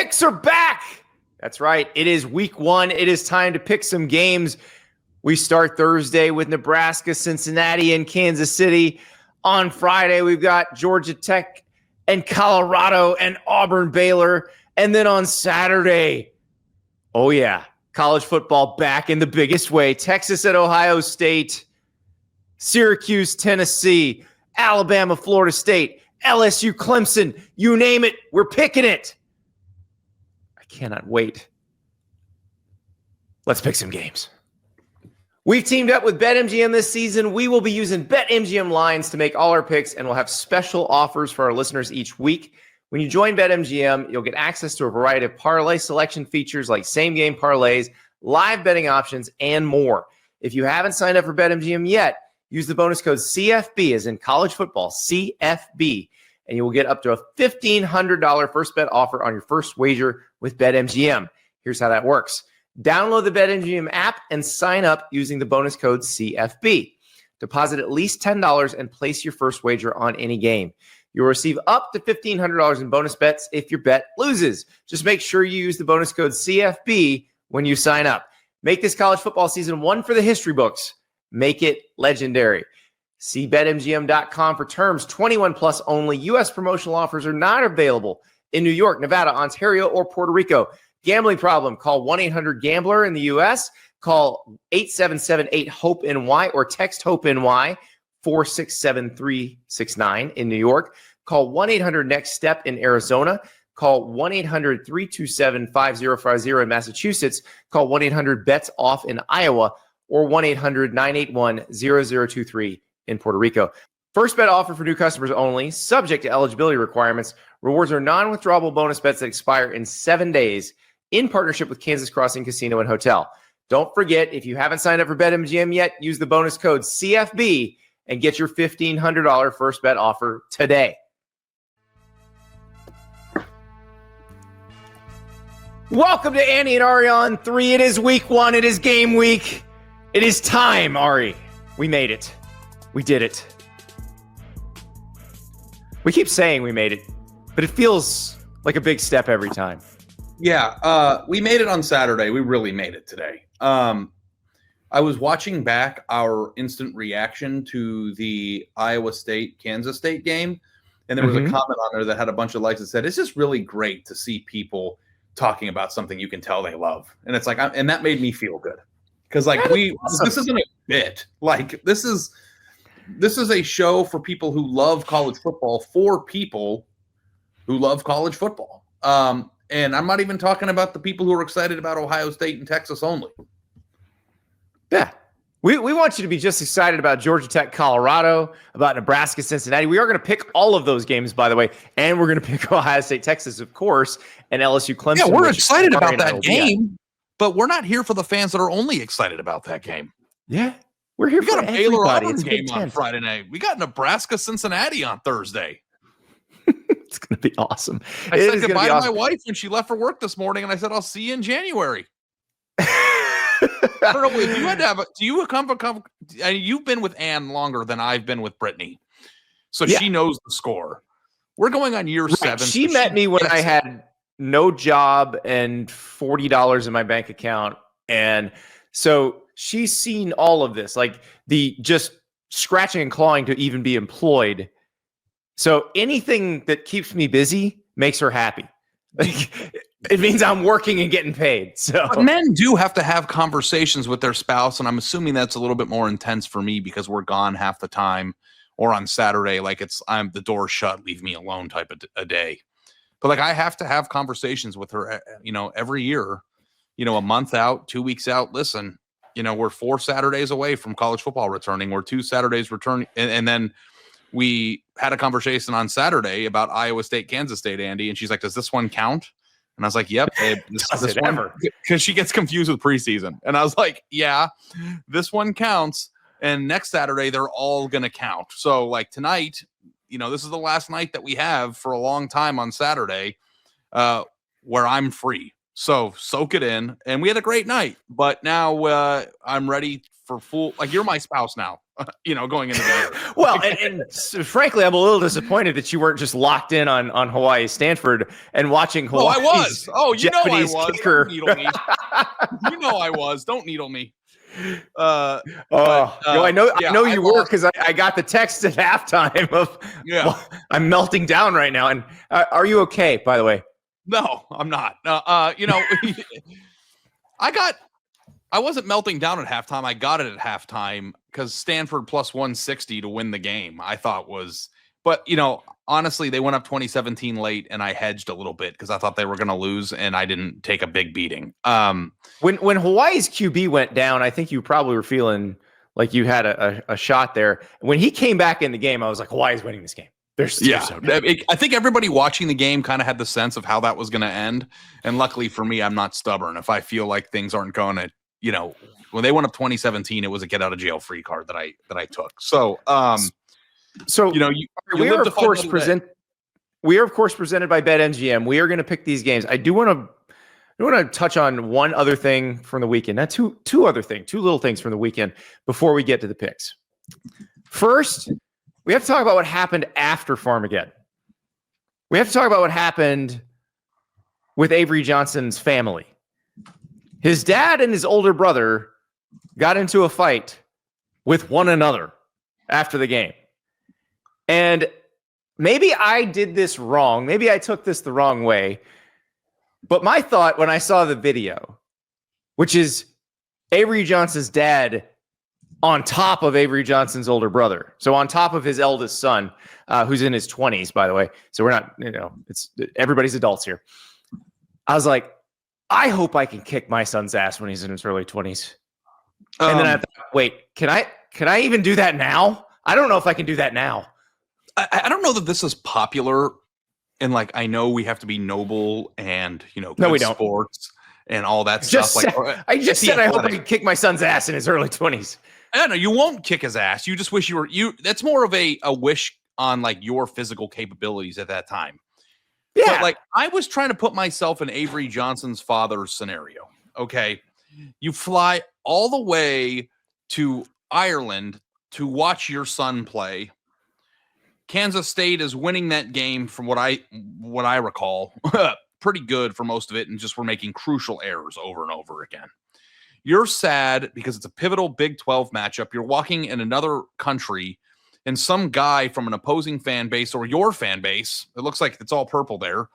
picks are back. That's right. It is week 1. It is time to pick some games. We start Thursday with Nebraska, Cincinnati, and Kansas City. On Friday, we've got Georgia Tech and Colorado and Auburn, Baylor. And then on Saturday, oh yeah, college football back in the biggest way. Texas at Ohio State, Syracuse, Tennessee, Alabama, Florida State, LSU, Clemson, you name it, we're picking it. I cannot wait. Let's pick some games. We've teamed up with BetMGM this season. We will be using BetMGM lines to make all our picks, and we'll have special offers for our listeners each week. When you join BetMGM, you'll get access to a variety of parlay selection features like same-game parlays, live betting options, and more. If you haven't signed up for BetMGM yet, use the bonus code CFB, as in college football, CFB, and you will get up to a $1,500 first bet offer on your first wager with BetMGM. Here's how that works. Download the BetMGM app and sign up using the bonus code CFB. Deposit at least $10 and place your first wager on any game. You'll receive up to $1,500 in bonus bets if your bet loses. Just make sure you use the bonus code CFB when you sign up. Make this college football season one for the history books. Make it legendary. See BetMGM.com for terms. 21 plus only. U.S. promotional offers are not available in New York, Nevada, Ontario, or Puerto Rico. Gambling problem? Call 1-800-GAMBLER in the U.S. Call 877-8-HOPE-NY or text HOPE-NY 467-369 in New York. Call 1-800-NEXT-STEP in Arizona. Call 1-800-327-5050 in Massachusetts. Call 1-800-BETS-OFF in Iowa or 1-800-981-0023 in Puerto Rico. First bet offer for new customers only, subject to eligibility requirements. Rewards are non-withdrawable bonus bets that expire in 7 days in partnership with Kansas Crossing Casino and Hotel. Don't forget, if you haven't signed up for BetMGM yet, use the bonus code CFB and get your $1,500 first bet offer today. Welcome to Andy and Ari on 3. It is week 1. It is game week. It is time, Ari. We made it. We did it. We keep saying we made it, but it feels like a big step every time. Yeah, we made it on Saturday. We really made it today. I was watching back our instant reaction to the Iowa State-Kansas State game, and there was a comment on there that had a bunch of likes that said, it's just really great to see people talking about something you can tell they love. And it's like, and that made me feel good. Because this isn't a bit. Like, this is a show for people who love college football for people who love college football. And I'm not even talking about the people who are excited about Ohio State and Texas only. Yeah. We want you to be just excited about Georgia Tech, Colorado, about Nebraska, Cincinnati. We are going to pick all of those games, by the way. And we're going to pick Ohio State, Texas, of course, and LSU, Clemson. Yeah, we're excited about that game, but we're not here for the fans that are only excited about that game. Yeah. We're here we for got a Baylor Auburn It's game on Friday night. We got Nebraska, Cincinnati on Thursday. It's going to be awesome. I said goodbye to my wife when she left for work this morning, and I said, I'll see you in January. I don't know if you had to have you've been with Ann longer than I've been with Brittany. So she knows the score. We're going on year 7. She met me when I had no job and $40 in my bank account. And so she's seen all of this, like the just scratching and clawing to even be employed. So anything that keeps me busy makes her happy. Like, it means I'm working and getting paid. So but men do have to have conversations with their spouse, and I'm assuming that's a little bit more intense for me because we're gone half the time, or on Saturday, like I'm the door shut, leave me alone type of a day. But like I have to have conversations with her, every year, a month out, 2 weeks out. Listen, we're 4 Saturdays away from college football returning. We're 2 Saturdays returning, and then we had a conversation on Saturday about Iowa State, Kansas State, Andy, and she's like, does this one count? And I was like, yep. This one, because she gets confused with preseason. And I was like, yeah, this one counts. And next Saturday, they're all going to count. So like tonight, this is the last night that we have for a long time on Saturday where I'm free. So soak it in. And we had a great night. But now I'm ready for full, like you're my spouse now, going into the year. Well, and so frankly, I'm a little disappointed that you weren't just locked in on Hawaii Stanford and watching Hawaii. Oh, I was. Oh, Japanese I was. kicker. Don't needle me. I was. Don't needle me. I know you were, because I got the text at halftime of well, I'm melting down right now. And are you okay, by the way? No, I'm not. I wasn't melting down at halftime. I got it at halftime because Stanford plus 160 to win the game, I thought was, but honestly, they went up 2017 late and I hedged a little bit because I thought they were going to lose and I didn't take a big beating. When Hawaii's QB went down, I think you probably were feeling like you had a shot there. When he came back in the game, I was like, Hawaii's winning this game. I think everybody watching the game kind of had the sense of how that was going to end. And luckily for me, I'm not stubborn. If I feel like things aren't going to, when they went up 2017, it was a get out of jail free card that I took. So, we are of course presented by BetMGM. We are going to pick these games. I do want to touch on one other thing from the weekend. Not two little things from the weekend before we get to the picks. First, we have to talk about what happened after Farmageddon. We have to talk about what happened with Avery Johnson's family. His dad and his older brother got into a fight with one another after the game. And maybe I did this wrong. Maybe I took this the wrong way. But my thought when I saw the video, which is Avery Johnson's dad on top of Avery Johnson's older brother. So on top of his eldest son, who's in his 20s, by the way. So we're not, it's everybody's adults here. I was like, I hope I can kick my son's ass when he's in his early 20s. And then I thought, wait, can I even do that now? I don't know if I can do that now. I don't know that this is popular. And I know we have to be noble and, no, we don't. Sports and all that stuff. I just said I hope I can kick my son's ass in his early 20s. I don't know. You won't kick his ass. You just wish that's more of a wish on your physical capabilities at that time. Yeah. But I was trying to put myself in Avery Johnson's father's scenario. Okay. You fly all the way to Ireland to watch your son play. Kansas State is winning that game from what I recall, pretty good for most of it, and just were making crucial errors over and over again. You're sad because it's a pivotal Big 12 matchup. You're walking in another country, and some guy from an opposing fan base or your fan base, it looks like it's all purple there,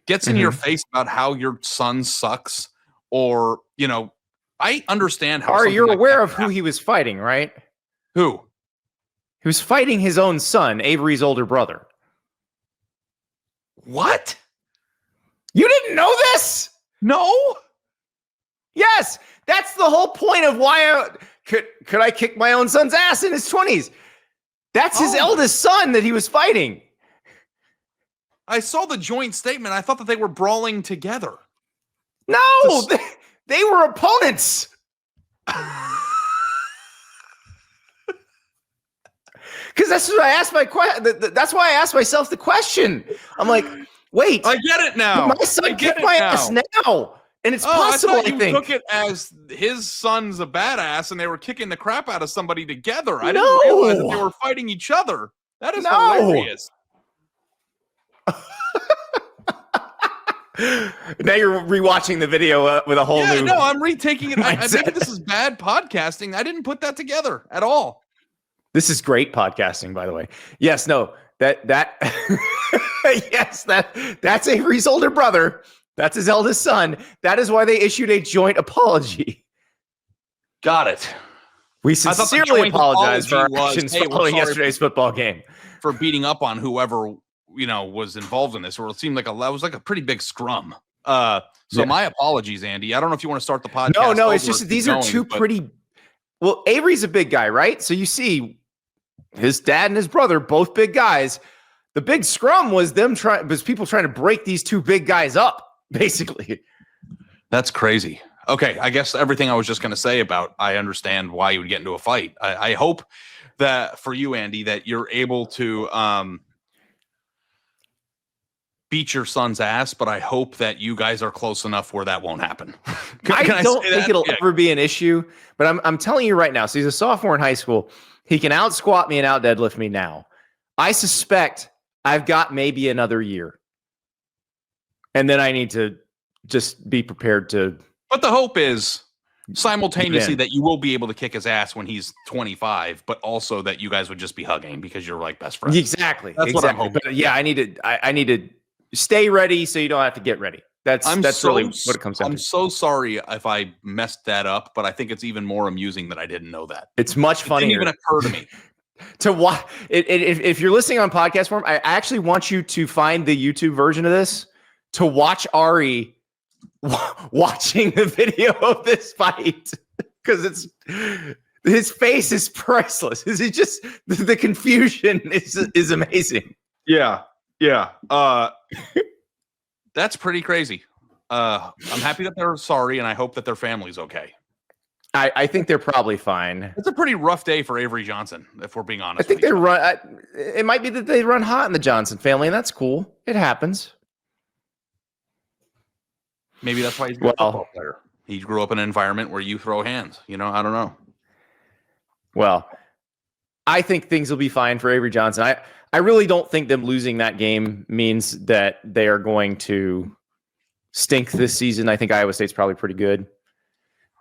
gets in your face about how your son sucks, or, I understand how. You're aware of who he was fighting, right? Who? He was fighting his own son, Avery's older brother. What? You didn't know this? No. Yes, that's the whole point of why could I kick my own son's ass in his 20s? That's his eldest son that he was fighting. I saw the joint statement. I thought that they were brawling together. No, they were opponents. Because that's what I asked that's why I asked myself the question. I'm like, wait, I get it now. My son kicked my ass now. And it's possible, I think. You took it as his son's a badass and they were kicking the crap out of somebody together. I No. didn't realize that they were fighting each other. That is hilarious. Now you're rewatching the video with a whole new. No, I'm retaking it. Maybe this is bad podcasting. I didn't put that together at all. This is great podcasting, by the way. Yes, no, that yes, that's Avery's older brother. That's his eldest son. That is why they issued a joint apology. Got it. We sincerely apologize for our actions following yesterday's football game. For beating up on whoever, was involved in this, or it seemed like that was like a pretty big scrum. My apologies, Andy. I don't know if you want to start the podcast. No, it's just these are two pretty. Well, Avery's a big guy, right? So you see his dad and his brother, both big guys. The big scrum was people trying to break these two big guys up, basically. That's crazy. Okay, I guess everything I was just going to say about I understand why you would get into a fight. I hope that for you, Andy, that you're able to beat your son's ass, but I hope that you guys are close enough where that won't happen. I don't think it'll ever be an issue, but I'm telling you right now. So he's a sophomore in high school. He can out squat me and out deadlift me now. I suspect I've got maybe another year. And then I need to just be prepared to. But the hope is simultaneously that you will be able to kick his ass when he's 25, but also that you guys would just be hugging because you're like best friends. Exactly. That's what I'm hoping. But yeah, I need to stay ready so you don't have to get ready. That's really what it comes down to. I'm so sorry if I messed that up, but I think it's even more amusing that I didn't know that. It's much funnier. It didn't even occur to me. To watch if you're listening on podcast form, I actually want you to find the YouTube version of this to watch Ari watching the video of this fight, because his face is priceless. Is it just the confusion is amazing? Yeah. That's pretty crazy. I'm happy that they're sorry, and I hope that their family's okay. I think they're probably fine. It's a pretty rough day for Avery Johnson, if we're being honest. I think they run. It might be that they run hot in the Johnson family, and that's cool. It happens. Maybe that's why he's a good football player. He grew up in an environment where you throw hands. I don't know. Well, I think things will be fine for Avery Johnson. I really don't think them losing that game means that they are going to stink this season. I think Iowa State's probably pretty good.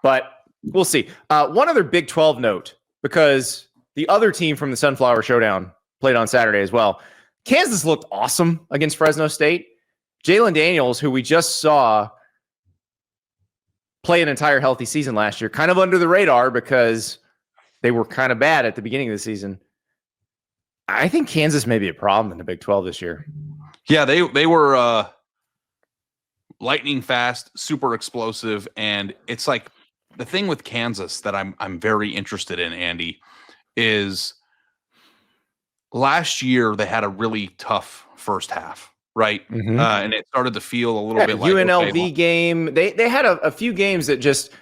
But we'll see. One other Big 12 note, because the other team from the Sunflower Showdown played on Saturday as well. Kansas looked awesome against Fresno State. Jalen Daniels, who we just saw play an entire healthy season last year, kind of under the radar because they were kind of bad at the beginning of the season. I think Kansas may be a problem in the Big 12 this year. Yeah, they were lightning fast, super explosive, and it's like the thing with Kansas that I'm very interested in, Andy, is last year they had a really tough first half. Right. Mm-hmm. And it started to feel a little bit like UNLV game. They had a few games that just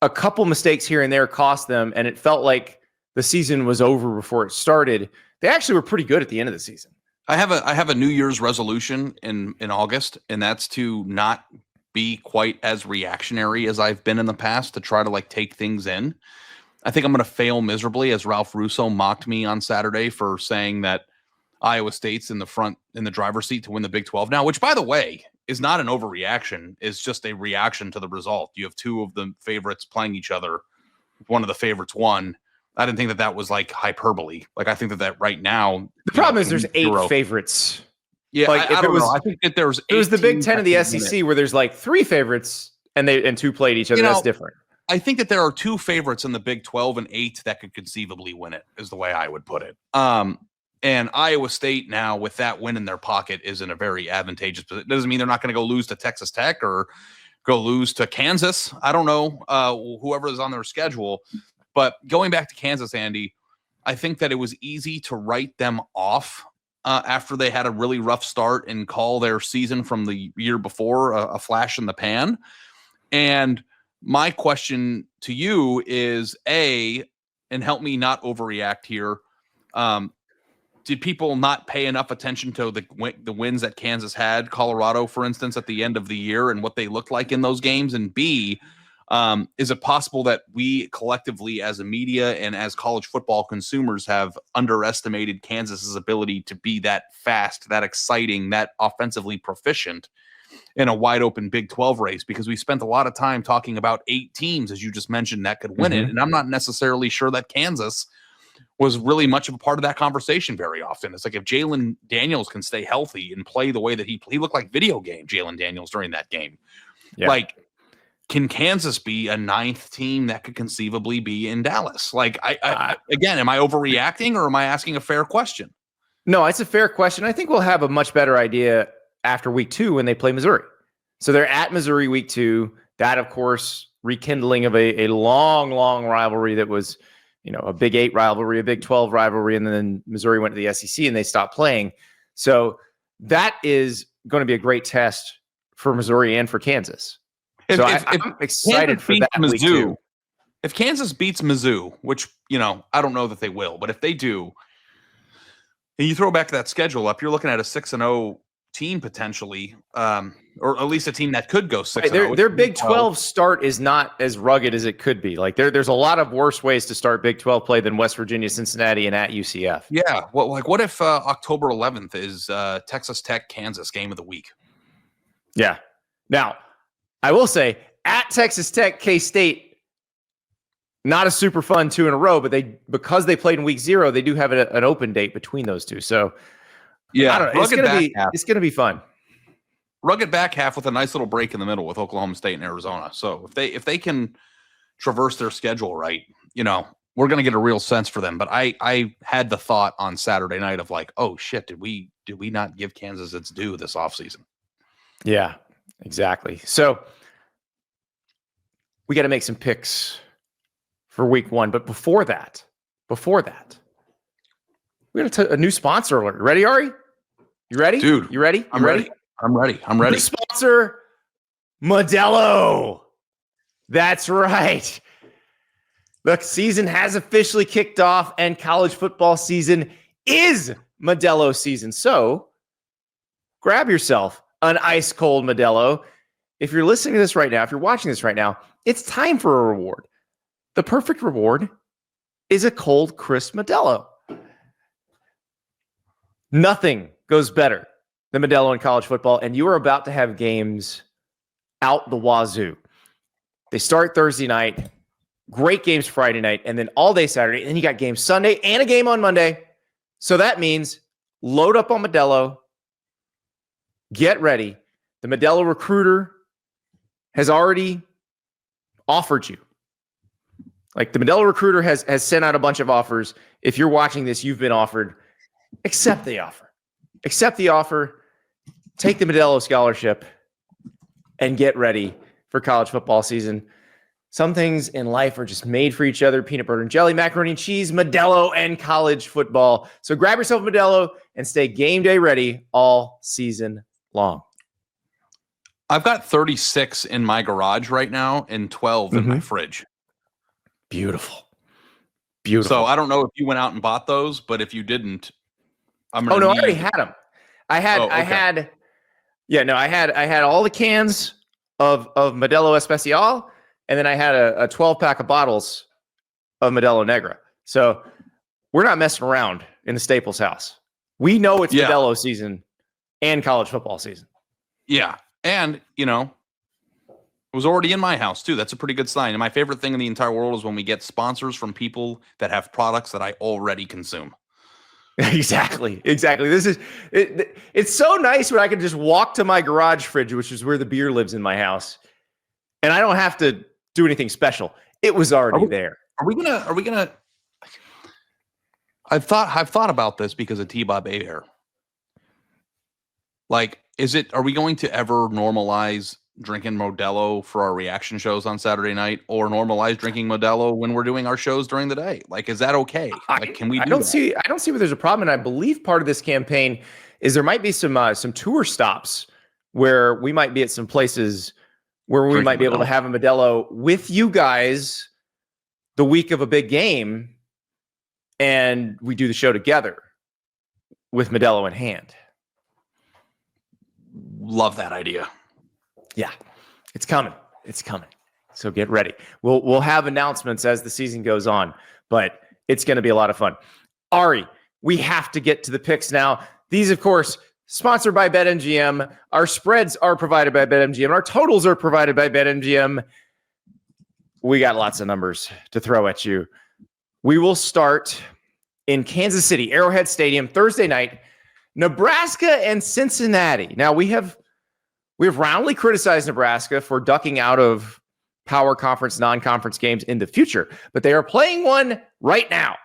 a couple mistakes here and there cost them. And it felt like the season was over before it started. They actually were pretty good at the end of the season. I have a New Year's resolution in August, and that's to not be quite as reactionary as I've been in the past, to try to take things in. I think I'm going to fail miserably, as Ralph Russo mocked me on Saturday for saying that Iowa State's in the driver's seat to win the Big 12 now, which, by the way, is not an overreaction. It's just a reaction to the result. You have two of the favorites playing each other. One of the favorites won. I didn't think that was hyperbole. I think that right now. The problem is there's 8 favorites. Yeah, I don't know. I think that there's. It was the Big 10 of the SEC where there's 3 favorites and 2 played each other. That's different. I think that there are 2 favorites in the Big 12 and 8 that could conceivably win it, is the way I would put it. And Iowa State now, with that win in their pocket, is in a very advantageous position. It doesn't mean they're not going to go lose to Texas Tech or go lose to Kansas. I don't know, whoever is on their schedule. But going back to Kansas, Andy, I think that it was easy to write them off after they had a really rough start and call their season from the year before a flash in the pan. And my question to you is, and help me not overreact here, did people not pay enough attention to the wins that Kansas had, Colorado, for instance, at the end of the year and what they looked like in those games? And B, is it possible that we collectively as a media and as college football consumers have underestimated Kansas's ability to be that fast, that exciting, that offensively proficient in a wide open Big 12 race? Because we spent a lot of time talking about 8 teams, as you just mentioned, that could win it. And I'm not necessarily sure that Kansas was really much of a part of that conversation very often. It's like if Jalen Daniels can stay healthy and play the way that he looked like video game Jalen Daniels during that game. Yeah. Can Kansas be a 9th team that could conceivably be in Dallas? Again, am I overreacting or am I asking a fair question? No, it's a fair question. I think we'll have a much better idea after week 2 when they play Missouri. So they're at Missouri week 2. That, of course, rekindling of a long, long rivalry that was, a Big 8 rivalry, a Big 12 rivalry, and then Missouri went to the SEC and they stopped playing. So that is going to be a great test for Missouri and for Kansas. I'm excited for that week 2. If Kansas beats Mizzou, which, I don't know that they will, but if they do, and you throw back that schedule up, you're looking at a 6-0 team potentially, or at least a team that could go 6-0. Their Big 12 start is not as rugged as it could be. Like there's a lot of worse ways to start Big 12 play than West Virginia, Cincinnati, and at UCF. Yeah. What if October 11th is Texas Tech, Kansas game of the week? Yeah. Now, I will say at Texas Tech, K-State, not a super fun 2 in a row, but because they played in week 0, they do have an open date between those two. So yeah, I don't know. It's gonna be fun. Rugged back half with a nice little break in the middle with Oklahoma State and Arizona. So if they can traverse their schedule right, we're gonna get a real sense for them. But I had the thought on Saturday night of like, oh shit, did we not give Kansas its due this offseason? Yeah, exactly. So we got to make some picks for week 1. But before that, we got a new sponsor alert. You ready, Ari? You ready? Dude, you ready? I'm ready. I'm ready. New sponsor, Modelo. That's right. The season has officially kicked off, and college football season is Modelo season. So grab yourself an ice cold Modelo. If you're listening to this right now, if you're watching this right now, it's time for a reward. The perfect reward is a cold, crisp Modelo. Nothing goes better than Modelo in college football, and you are about to have games out the wazoo. They start Thursday night, great games Friday night, and then all day Saturday, and then you got games Sunday and a game on Monday. So that means load up on Modelo. Get ready. The Modelo recruiter has already offered you. Like the Modelo recruiter has sent out a bunch of offers. If you're watching this, you've been offered. Accept the offer. Accept the offer. Take the Modelo scholarship and get ready for college football season. Some things in life are just made for each other. Peanut butter and jelly, macaroni and cheese, Modelo, and college football. So grab yourself a Modelo and stay game day ready all season long. I've got 36 in my garage right now and 12 in my fridge. Beautiful. So I don't know if you went out and bought those, but if you didn't, I already had them. I had all the cans of Modelo Especial, and then I had a 12-pack of bottles of Modelo Negra. So we're not messing around in the Staples house. We know it's Modelo season and college football season. Yeah. And, it was already in my house too. That's a pretty good sign. And my favorite thing in the entire world is when we get sponsors from people that have products that I already consume. Exactly. This is it's so nice when I can just walk to my garage fridge, which is where the beer lives in my house, and I don't have to do anything special. It was already there. Are we gonna I've thought about this because of T-Bob Aher. Like, are we going to ever normalize drinking Modelo for our reaction shows on Saturday night, or normalize drinking Modelo when we're doing our shows during the day? Like, is that okay? Like, can we do that? I don't see where there's a problem. And I believe part of this campaign is there might be some tour stops where we might be at some places where we might be able to have a Modelo with you guys the week of a big game, and we do the show together with Modelo in hand. Love that idea. Yeah, it's coming. So get ready. We'll have announcements as the season goes on, but it's going to be a lot of fun. Ari, we have to get to the picks now. These, of course, sponsored by BetMGM. Our spreads are provided by BetMGM. Our totals are provided by BetMGM. We got lots of numbers to throw at you. We will start in Kansas City, Arrowhead Stadium, Thursday night, Nebraska and Cincinnati. Now, we have roundly criticized Nebraska for ducking out of power conference, non-conference games in the future, but they are playing one right now.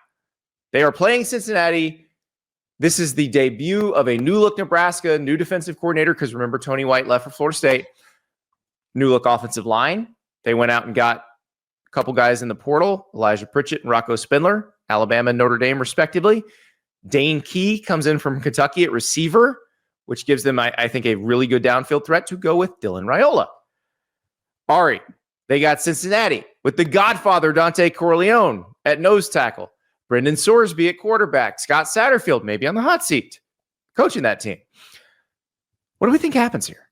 They are playing Cincinnati. This is the debut of a new-look Nebraska, new defensive coordinator, because remember, Tony White left for Florida State. New-look offensive line. They went out and got a couple guys in the portal, Elijah Pritchett and Rocco Spindler, Alabama and Notre Dame, respectively. Dane Key comes in from Kentucky at receiver, which gives them, I think, a really good downfield threat to go with Dylan Raiola. Ari, they got Cincinnati with the Godfather Dante Corleone at nose tackle, Brendan Sorsby at quarterback, Scott Satterfield maybe on the hot seat, coaching that team. What do we think happens here?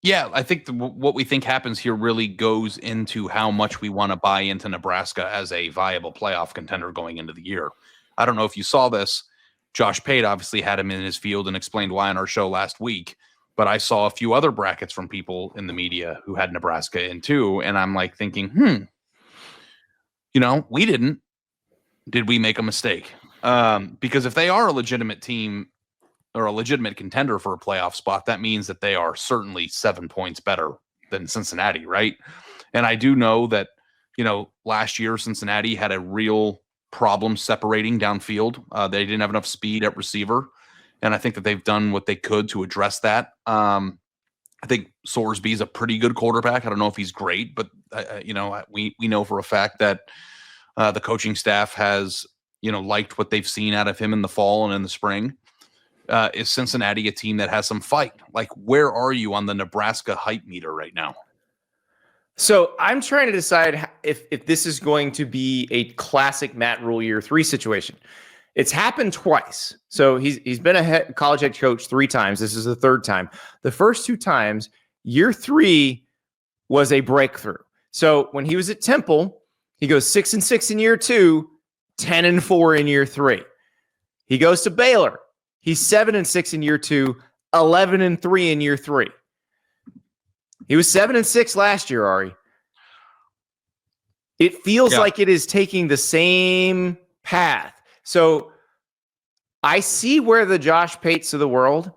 Yeah, I think what we think happens here really goes into how much we want to buy into Nebraska as a viable playoff contender going into the year. I don't know if you saw this. Josh Pate obviously had him in his field and explained why on our show last week. But I saw a few other brackets from people in the media who had Nebraska in too. And I'm like thinking, we didn't. Did we make a mistake? Because if they are a legitimate team or a legitimate contender for a playoff spot, that means that they are certainly 7 points better than Cincinnati, right? And I do know that, last year Cincinnati had a real problem separating downfield. They didn't have enough speed at receiver. And I think that they've done what they could to address that. I think Sorsby's a pretty good quarterback. I don't know if he's great, but we know for a fact that the coaching staff has, liked what they've seen out of him in the fall and in the spring. Is Cincinnati a team that has some fight? Like, where are you on the Nebraska hype meter right now? So I'm trying to decide if this is going to be a classic Matt Rule year 3 situation. It's happened twice. So he's been a college head coach 3 times. This is the 3rd time. The first 2 times, year 3 was a breakthrough. So when he was at Temple, he goes 6-6 in year 2, 10-4 in year 3. He goes to Baylor. He's 7-6 in year 2, 11-3 in year 3. He was 7-6 last year, Ari. It feels like it is taking the same path. So I see where the Josh Pates of the world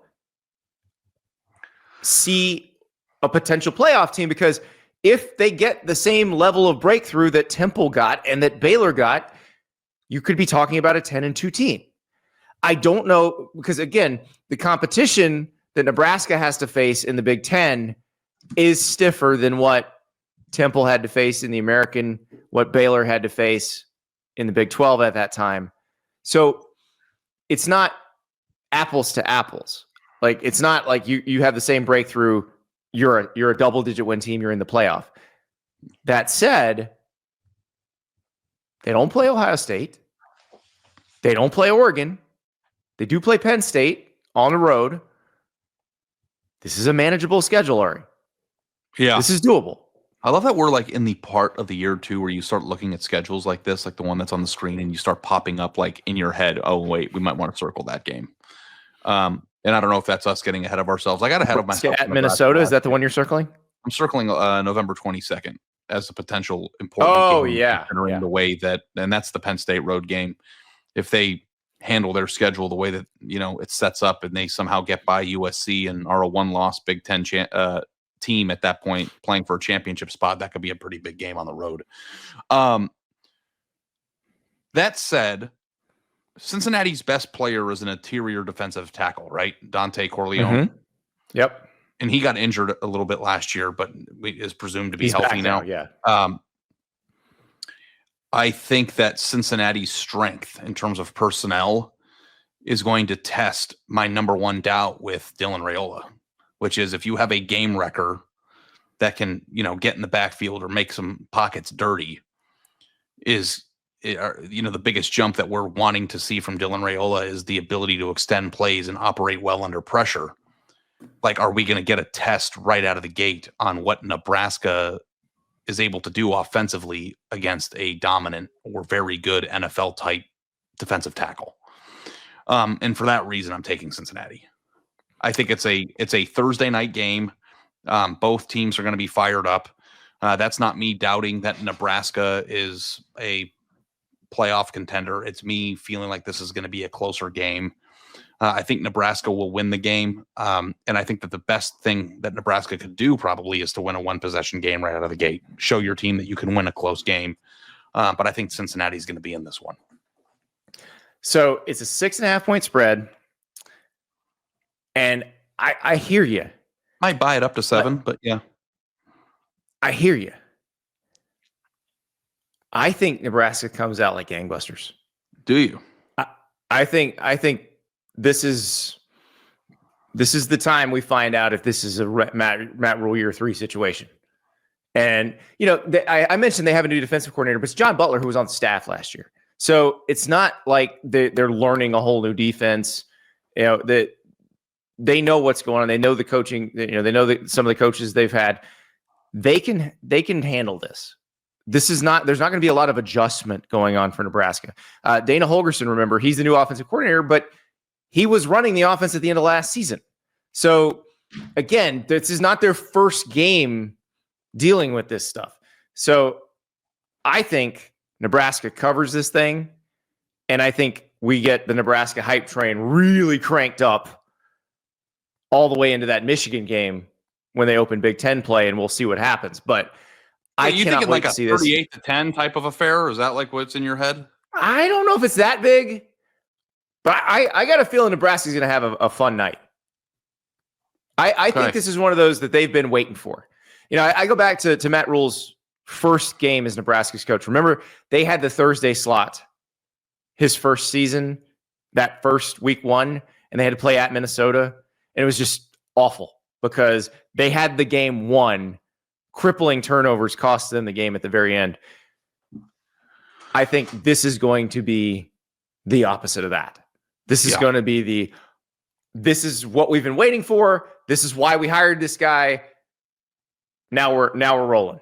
see a potential playoff team, because if they get the same level of breakthrough that Temple got and that Baylor got, you could be talking about a 10-2 team. I don't know, because again, the competition that Nebraska has to face in the Big Ten is stiffer than what Temple had to face in the American, what Baylor had to face in the Big 12 at that time. So it's not apples to apples. Like, it's not like you have the same breakthrough. You're a double-digit win team. You're in the playoff. That said, they don't play Ohio State. They don't play Oregon. They do play Penn State on the road. This is a manageable schedule, Ari. Yeah. This is doable. I love that we're like in the part of the year too where you start looking at schedules like this, like the one that's on the screen, and you start popping up like in your head, oh, wait, we might want to circle that game. And I don't know if that's us getting ahead of ourselves. I got ahead of myself. At Minnesota, is that the one you're circling? I'm circling November 22nd as a potential important game. Considering the way that, and that's the Penn State road game. If they handle their schedule the way that, it sets up, and they somehow get by USC and are a 1-loss Big Ten team at that point playing for a championship spot, that could be a pretty big game on the road. That said, Cincinnati's best player is an interior defensive tackle, right? Dante Corleone. Mm-hmm. Yep. And he got injured a little bit last year, but is presumed to be healthy now. Yeah. I think that Cincinnati's strength in terms of personnel is going to test my number one doubt with Dylan Raiola, which is if you have a game wrecker that can, get in the backfield or make some pockets dirty, the biggest jump that we're wanting to see from Dylan Raiola is the ability to extend plays and operate well under pressure. Like, are we going to get a test right out of the gate on what Nebraska is able to do offensively against a dominant or very good NFL type defensive tackle? And for that reason, I'm taking Cincinnati. I think it's a Thursday night game. Both teams are going to be fired up. That's not me doubting that Nebraska is a playoff contender. It's me feeling like this is going to be a closer game. I think Nebraska will win the game. And I think that the best thing that Nebraska could do probably is to win a 1-possession game right out of the gate. Show your team that you can win a close game. But I think Cincinnati's going to be in this one. So it's a 6.5-point spread. And I hear you. Might buy it up to 7, but yeah. I hear you. I think Nebraska comes out like gangbusters. Do you? I think this is the time we find out if this is a Matt Rule year 3 situation. And, I mentioned they have a new defensive coordinator, but it's John Butler, who was on staff last year. So it's not like they're learning a whole new defense. they know what's going on. They know the coaching. They know that some of the coaches they've had. They can handle this. There's not going to be a lot of adjustment going on for Nebraska. Dana Holgorsen, remember, he's the new offensive coordinator, but he was running the offense at the end of last season. So again, this is not their first game dealing with this stuff. So I think Nebraska covers this thing, and I think we get the Nebraska hype train really cranked up all the way into that Michigan game when they open Big Ten play, and we'll see what happens. But I you cannot think wait like to see a this. 38-10 type of affair? Is that like what's in your head? I don't know if it's that big, but I got a feeling Nebraska's going to have a fun night. I think this is one of those that they've been waiting for. I go back to Matt Rule's first game as Nebraska's coach. Remember, they had the Thursday slot his first season, that first week 1, and they had to play at Minnesota, and it was just awful because they had the game won. Crippling turnovers cost them the game at the very end. I think this is going to be the opposite of that. This is going to be this is what we've been waiting for. This is why we hired this guy. Now we're rolling.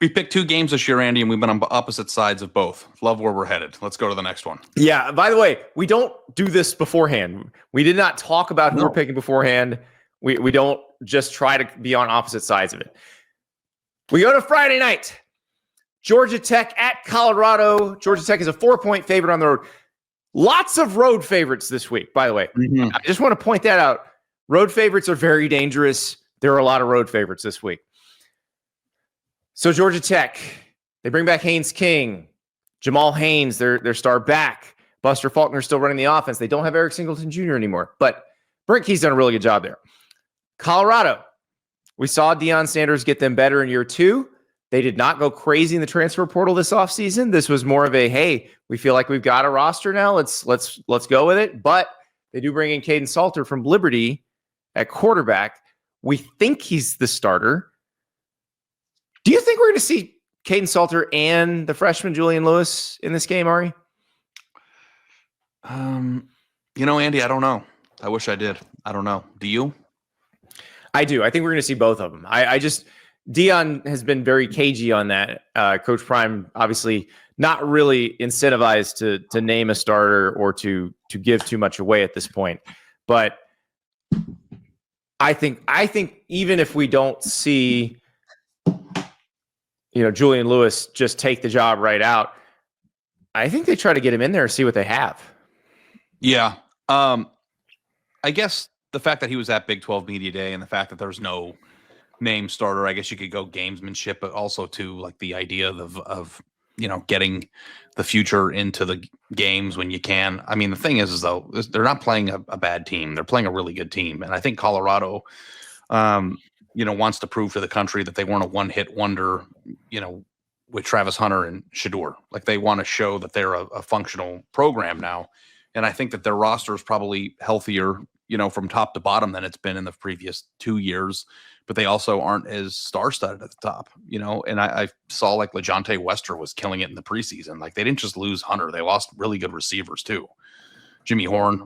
We picked 2 games this year, Andy, and we've been on opposite sides of both. Love where we're headed. Let's go to the next one. Yeah. By the way, we don't do this beforehand. We did not talk about who we're picking beforehand. We don't just try to be on opposite sides of it. We go to Friday night. Georgia Tech at Colorado. Georgia Tech is a 4-point favorite on the road. Lots of road favorites this week, by the way. Mm-hmm. I just want to point that out. Road favorites are very dangerous. There are a lot of road favorites this week. So Georgia Tech, they bring back Haynes King, Jamal Haynes, their star back. Buster Faulkner still running the offense. They don't have Eric Singleton Jr. anymore, but Brent Key's done a really good job there. Colorado, we saw Deion Sanders get them better in year 2. They did not go crazy in the transfer portal this offseason. This was more of a, hey, we feel like we've got a roster now. Let's go with it. But they do bring in Caden Salter from Liberty at quarterback. We think he's the starter. Do you think we're going to see Caden Salter and the freshman Julian Lewis in this game, Ari? Andy, I don't know. I wish I did. I don't know. Do you? I do. I think we're going to see both of them. Deion has been very cagey on that. Coach Prime, obviously not really incentivized to name a starter or to give too much away at this point. But I think even if we don't see, Julian Lewis just take the job right out, I think they try to get him in there and see what they have. Yeah. I guess the fact that he was at Big 12 Media Day and the fact that there's no name starter, I guess you could go gamesmanship, but also to like the idea of getting the future into the games when you can. I mean, the thing is though, they're not playing a bad team. They're playing a really good team. And I think Colorado, wants to prove to the country that they weren't a one-hit wonder, with Travis Hunter and Shedeur. Like they want to show that they're a functional program now. And I think that their roster is probably healthier, from top to bottom than it's been in the previous 2 years, but they also aren't as star-studded at the top, and I saw like LeJontay Wester was killing it in the preseason. Like they didn't just lose Hunter. They lost really good receivers too. Jimmy Horn,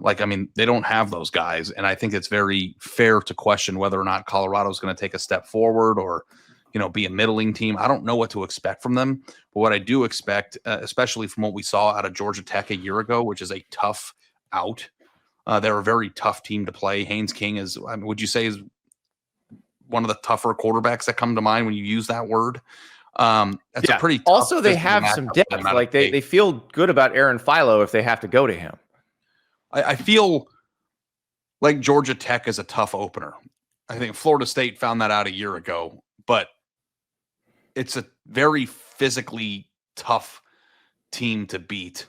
they don't have those guys. And I think it's very fair to question whether or not Colorado is going to take a step forward or, be a middling team. I don't know what to expect from them, but what I do expect, especially from what we saw out of Georgia Tech a year ago, which is a tough out. They're a very tough team to play. Haynes King would you say is one of the tougher quarterbacks that come to mind when you use that word? It's a pretty tough. Also, they have some depth. Like they feel good about Aaron Philo if they have to go to him. I feel like Georgia Tech is a tough opener. I think Florida State found that out a year ago, but it's a very physically tough team to beat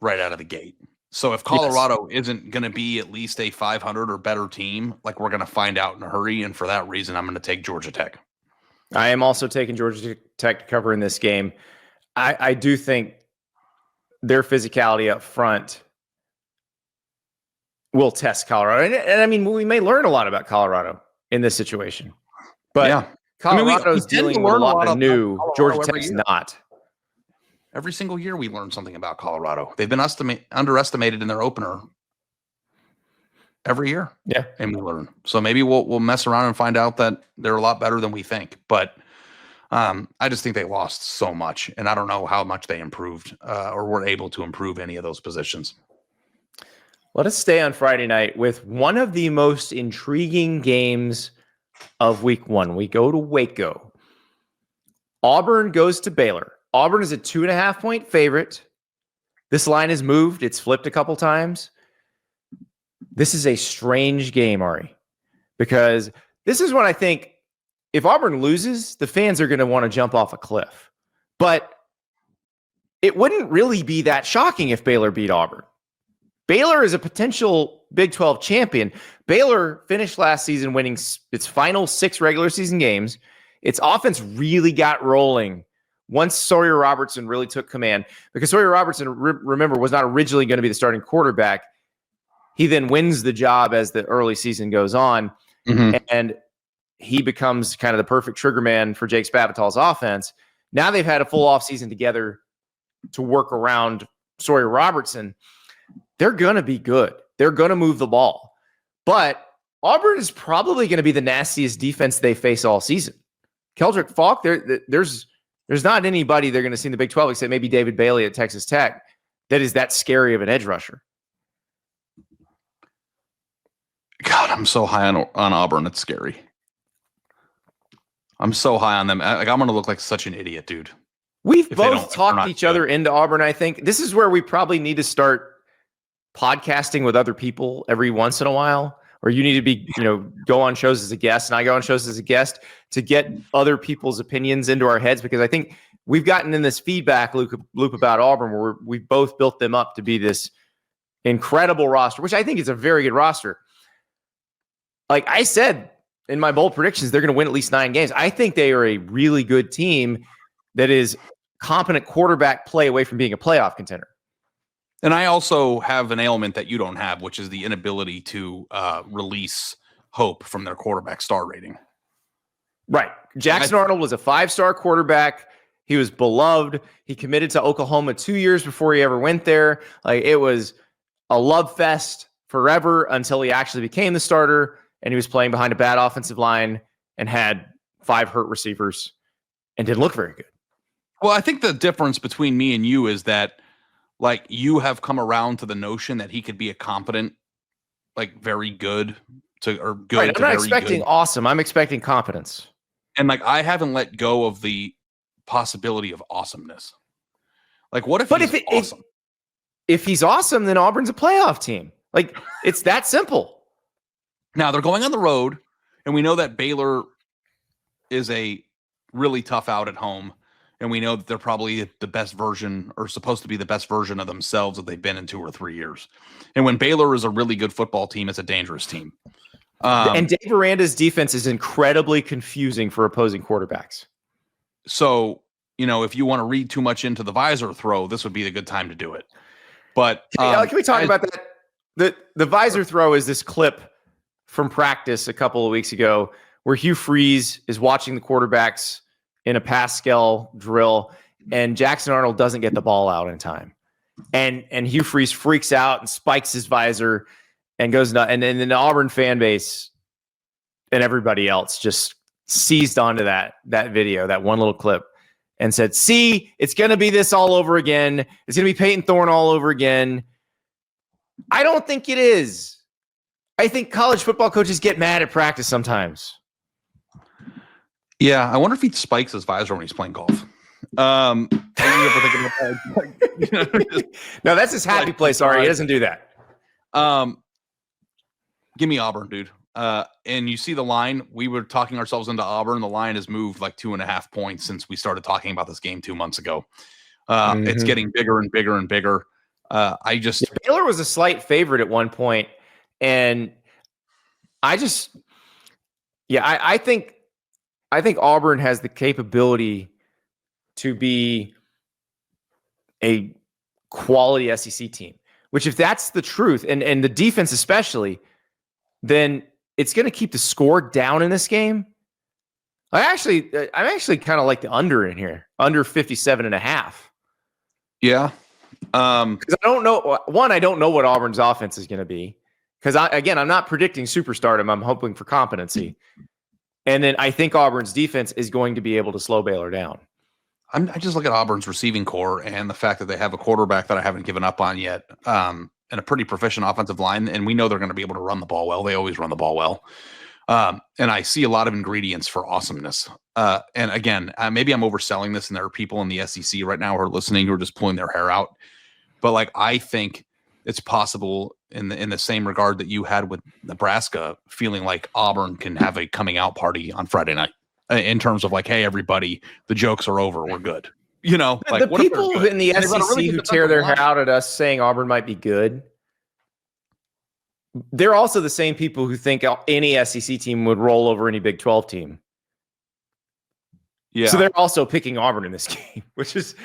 right out of the gate. So if Colorado isn't going to be at least a 500 or better team, we're going to find out in a hurry. And for that reason, I'm going to take Georgia Tech. I am also taking Georgia Tech to cover in this game. I do think their physicality up front will test Colorado. And I mean, we may learn a lot about Colorado in this situation. But Colorado's dealing with a lot of new. Georgia Tech's not. Every single year we learn something about Colorado. They've been underestimated in their opener. every year. Yeah. And we learn. So maybe we'll mess around and find out that they're a lot better than we think. But I just think they lost so much, and I don't know how much they improved or were able to improve any of those positions. Let us stay on Friday night with one of the most intriguing games of week 1. We go to Waco. Auburn goes to Baylor. Auburn is a 2.5-point favorite. This line has moved. It's flipped a couple times. This is a strange game, Ari, because this is when I think if Auburn loses, the fans are going to want to jump off a cliff. But it wouldn't really be that shocking if Baylor beat Auburn. Baylor is a potential Big 12 champion. Baylor finished last season winning its final 6 regular season games. Its offense really got rolling once Sawyer Robertson really took command, because Sawyer Robertson, remember, was not originally going to be the starting quarterback. He then wins the job as the early season goes on, and he becomes kind of the perfect trigger man for Jake Spavital's offense. Now they've had a full offseason together to work around Sawyer Robertson. They're going to be good. They're going to move the ball. But Auburn is probably going to be the nastiest defense they face all season. Keldrick Falk, there's not anybody they're going to see in the Big 12 except maybe David Bailey at Texas Tech that is that scary of an edge rusher. God, I'm so high on Auburn. It's scary. I'm so high on them. I'm going to look like such an idiot, dude. We've both talked each other into Auburn, I think. This is where we probably need to start podcasting with other people every once in a while, or you need to be, go on shows as a guest, and I go on shows as a guest to get other people's opinions into our heads, because I think we've gotten in this feedback loop about Auburn where we've both built them up to be this incredible roster, which I think is a very good roster. Like I said in my bold predictions, they're going to win at least 9 games. I think they are a really good team that is competent quarterback play away from being a playoff contender. And I also have an ailment that you don't have, which is the inability to release hope from their quarterback star rating. Right. Jackson Arnold was a 5-star quarterback. He was beloved. He committed to Oklahoma 2 years before he ever went there. Like, it was a love fest forever until he actually became the starter, and he was playing behind a bad offensive line and had 5 hurt receivers and didn't look very good. Well, I think the difference between me and you is that, like, you have come around to the notion that he could be a competent, like, very good to, or good. Right, I'm to not very expecting good. Awesome. I'm expecting competence. And, like, I haven't let go of the possibility of awesomeness. Like, what if he's awesome? If he's awesome, then Auburn's a playoff team. Like, it's that simple. Now, they're going on the road, and we know that Baylor is a really tough out at home. And we know that they're probably the best version, or supposed to be the best version of themselves that they've been in 2 or 3 years. And when Baylor is a really good football team, it's a dangerous team. And Dave Aranda's defense is incredibly confusing for opposing quarterbacks. So, if you want to read too much into the visor throw, this would be a good time to do it. But can we talk about that? The visor throw is this clip from practice a couple of weeks ago where Hugh Freeze is watching the quarterbacks in a Pascal drill, and Jackson Arnold doesn't get the ball out in time. And Hugh Freeze freaks out and spikes his visor and goes nuts. And then the Auburn fan base and everybody else just seized onto that video, that one little clip, and said, see, it's going to be this all over again. It's going to be Peyton Thorne all over again. I don't think it is. I think college football coaches get mad at practice sometimes. Yeah, I wonder if he spikes his visor when he's playing golf. No, that's his happy place. Sorry, he doesn't do that. Give me Auburn, dude. And you see the line. We were talking ourselves into Auburn. The line has moved like 2.5 points since we started talking about this game 2 months ago. It's getting bigger and bigger and bigger. Baylor was a slight favorite at one point, and I think Auburn has the capability to be a quality SEC team, which, if that's the truth, and the defense especially, then it's going to keep the score down in this game. I'm actually kind of like the under in here, under 57.5. Yeah. Because I don't know what Auburn's offense is going to be, Because I'm not predicting superstardom. I'm hoping for competency. And then I think Auburn's defense is going to be able to slow Baylor down. I just look at Auburn's receiving core and the fact that they have a quarterback that I haven't given up on yet, and a pretty proficient offensive line. And we know they're going to be able to run the ball well. They always run the ball well. And I see a lot of ingredients for awesomeness. And again, maybe I'm overselling this, and there are people in the SEC right now who are listening who are just pulling their hair out. But like, I think it's possible in the same regard that you had with Nebraska, feeling like Auburn can have a coming out party on Friday night in terms of like, hey, everybody, the jokes are over. We're good. You know, like the people in the SEC who tear their hair out at us saying Auburn might be good, they're also the same people who think any SEC team would roll over any Big 12 team. Yeah. So they're also picking Auburn in this game, which is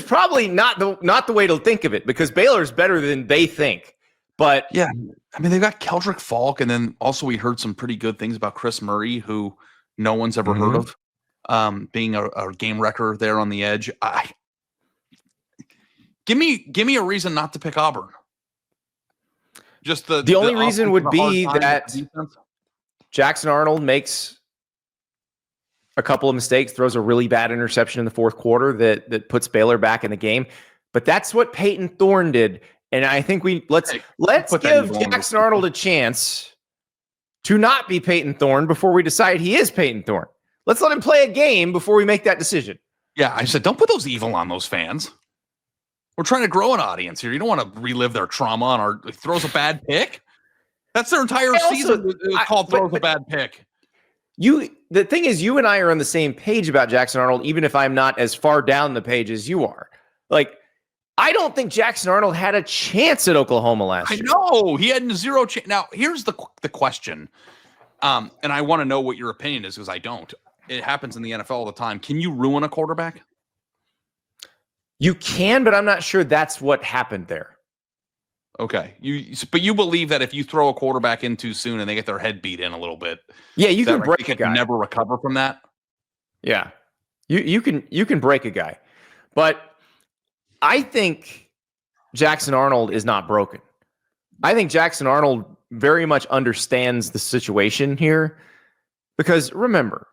probably not the way to think of it, because Baylor's better than they think. But yeah, I mean, they've got Keldrick Falk, and then also we heard some pretty good things about Chris Murray, who no one's ever heard of, being a game wrecker there on the edge. Give me a reason not to pick Auburn. Just the only reason would be that Jackson Arnold makes a couple of mistakes, throws a really bad interception in the fourth quarter that puts Baylor back in the game. But that's what Peyton Thorne did. And I think let's give Jackson Arnold a chance to not be Peyton Thorne before we decide he is Peyton Thorne. Let's let him play a game before we make that decision. Yeah, I said, don't put those evil on those fans. We're trying to grow an audience here. You don't want to relive their trauma on our throws a bad pick. That's their entire season called throws a bad pick. The thing is, you and I are on the same page about Jackson Arnold, even if I'm not as far down the page as you are. Like, I don't think Jackson Arnold had a chance at Oklahoma last year. I know. He had zero chance. Now, here's the question, and I want to know what your opinion is, because I don't. It happens in the NFL all the time. Can you ruin a quarterback? You can, but I'm not sure that's what happened there. Okay. But you believe that if you throw a quarterback in too soon and they get their head beat in a little bit, yeah, you can break a guy. Never recover from that. Yeah, you can break a guy, but I think Jackson Arnold is not broken. I think Jackson Arnold very much understands the situation here, because remember,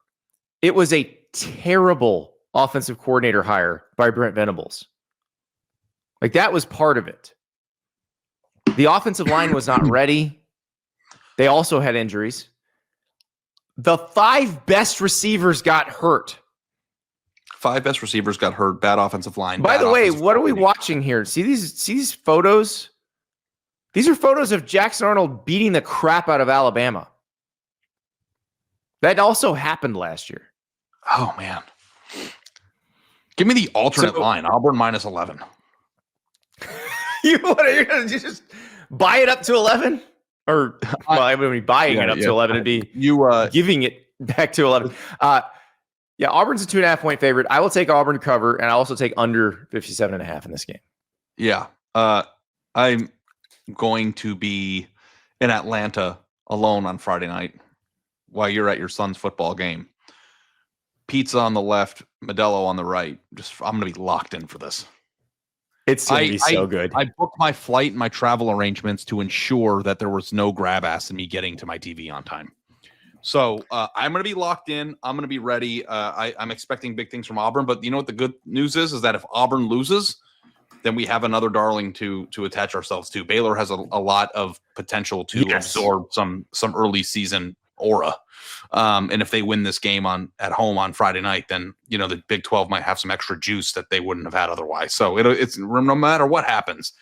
it was a terrible offensive coordinator hire by Brent Venables. Like, that was part of it. The offensive line was not ready. They also had injuries. The 5 best receivers got hurt. 5 best receivers got hurt. Bad offensive line. By the way, what are we watching here? See these photos? These are photos of Jackson Arnold beating the crap out of Alabama. That also happened last year. Oh, man. Give me the alternate line. Auburn minus 11. You're going to just buy it up to 11? Or, well, I mean, buying it up to 11 and be giving it back to 11. Yeah, Auburn's a 2.5-point favorite. I will take Auburn to cover, and I also take under 57.5 in this game. Yeah. I'm going to be in Atlanta alone on Friday night while you're at your son's football game. Pizza on the left, Modelo on the right. I'm going to be locked in for this. It's going to be so good. I booked my flight and my travel arrangements to ensure that there was no grab ass in me getting to my TV on time. So I'm going to be locked in. I'm going to be ready. I'm expecting big things from Auburn. But you know what the good news is that if Auburn loses, then we have another darling to attach ourselves to. Baylor has a lot of potential to absorb some early season aura. And if they win this game at home on Friday night, then the Big 12 might have some extra juice that they wouldn't have had otherwise. So it's no matter what happens,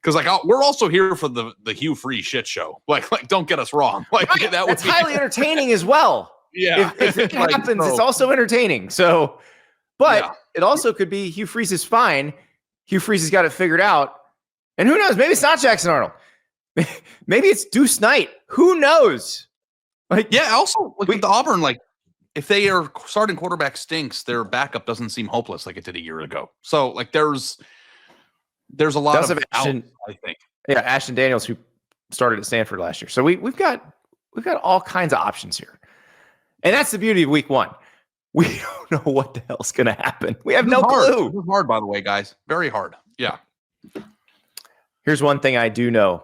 because we're also here for the Hugh Freeze shit show. Like don't get us wrong. Like right. That's highly entertaining as well. Yeah, if it happens, it's also entertaining. So, but it also could be Hugh Freeze is fine. Hugh Freeze has got it figured out, and who knows? Maybe it's not Jackson Arnold. Maybe it's Deuce Knight. Who knows? Also with the Auburn, if they are starting quarterback stinks, their backup doesn't seem hopeless like it did a year ago. So there's a lot of Ashton, I think. Yeah, Ashton Daniels, who started at Stanford last year. So we've got all kinds of options here. And that's the beauty of week 1. We don't know what the hell's going to happen. We have no clue. It's hard, by the way, guys. Very hard. Yeah. Here's one thing I do know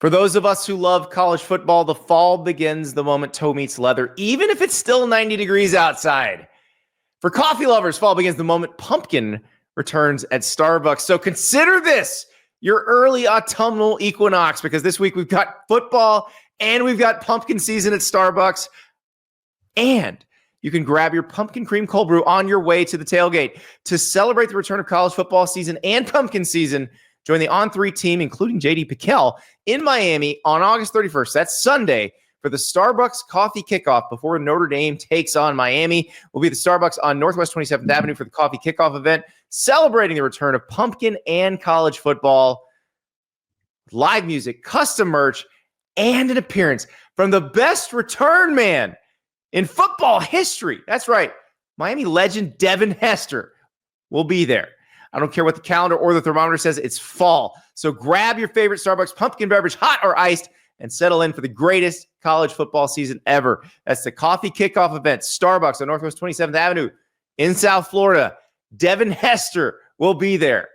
For those of us who love college football, the fall begins the moment toe meets leather, even if it's still 90 degrees outside. For coffee lovers, fall begins the moment pumpkin returns at Starbucks. So consider this your early autumnal equinox, because this week we've got football and we've got pumpkin season at Starbucks. And you can grab your pumpkin cream cold brew on your way to the tailgate. To celebrate the return of college football season and pumpkin season, join the On3 team, including JD Piquel, in Miami on August 31st. That's Sunday for the Starbucks coffee kickoff before Notre Dame takes on Miami. We'll be at the Starbucks on Northwest 27th Avenue for the coffee kickoff event, celebrating the return of pumpkin and college football. Live music, custom merch, and an appearance from the best return man in football history. That's right. Miami legend Devin Hester will be there. I don't care what the calendar or the thermometer says, it's fall. So grab your favorite Starbucks pumpkin beverage, hot or iced, and settle in for the greatest college football season ever. That's the coffee kickoff event, Starbucks on Northwest 27th Avenue in South Florida. Devin Hester will be there.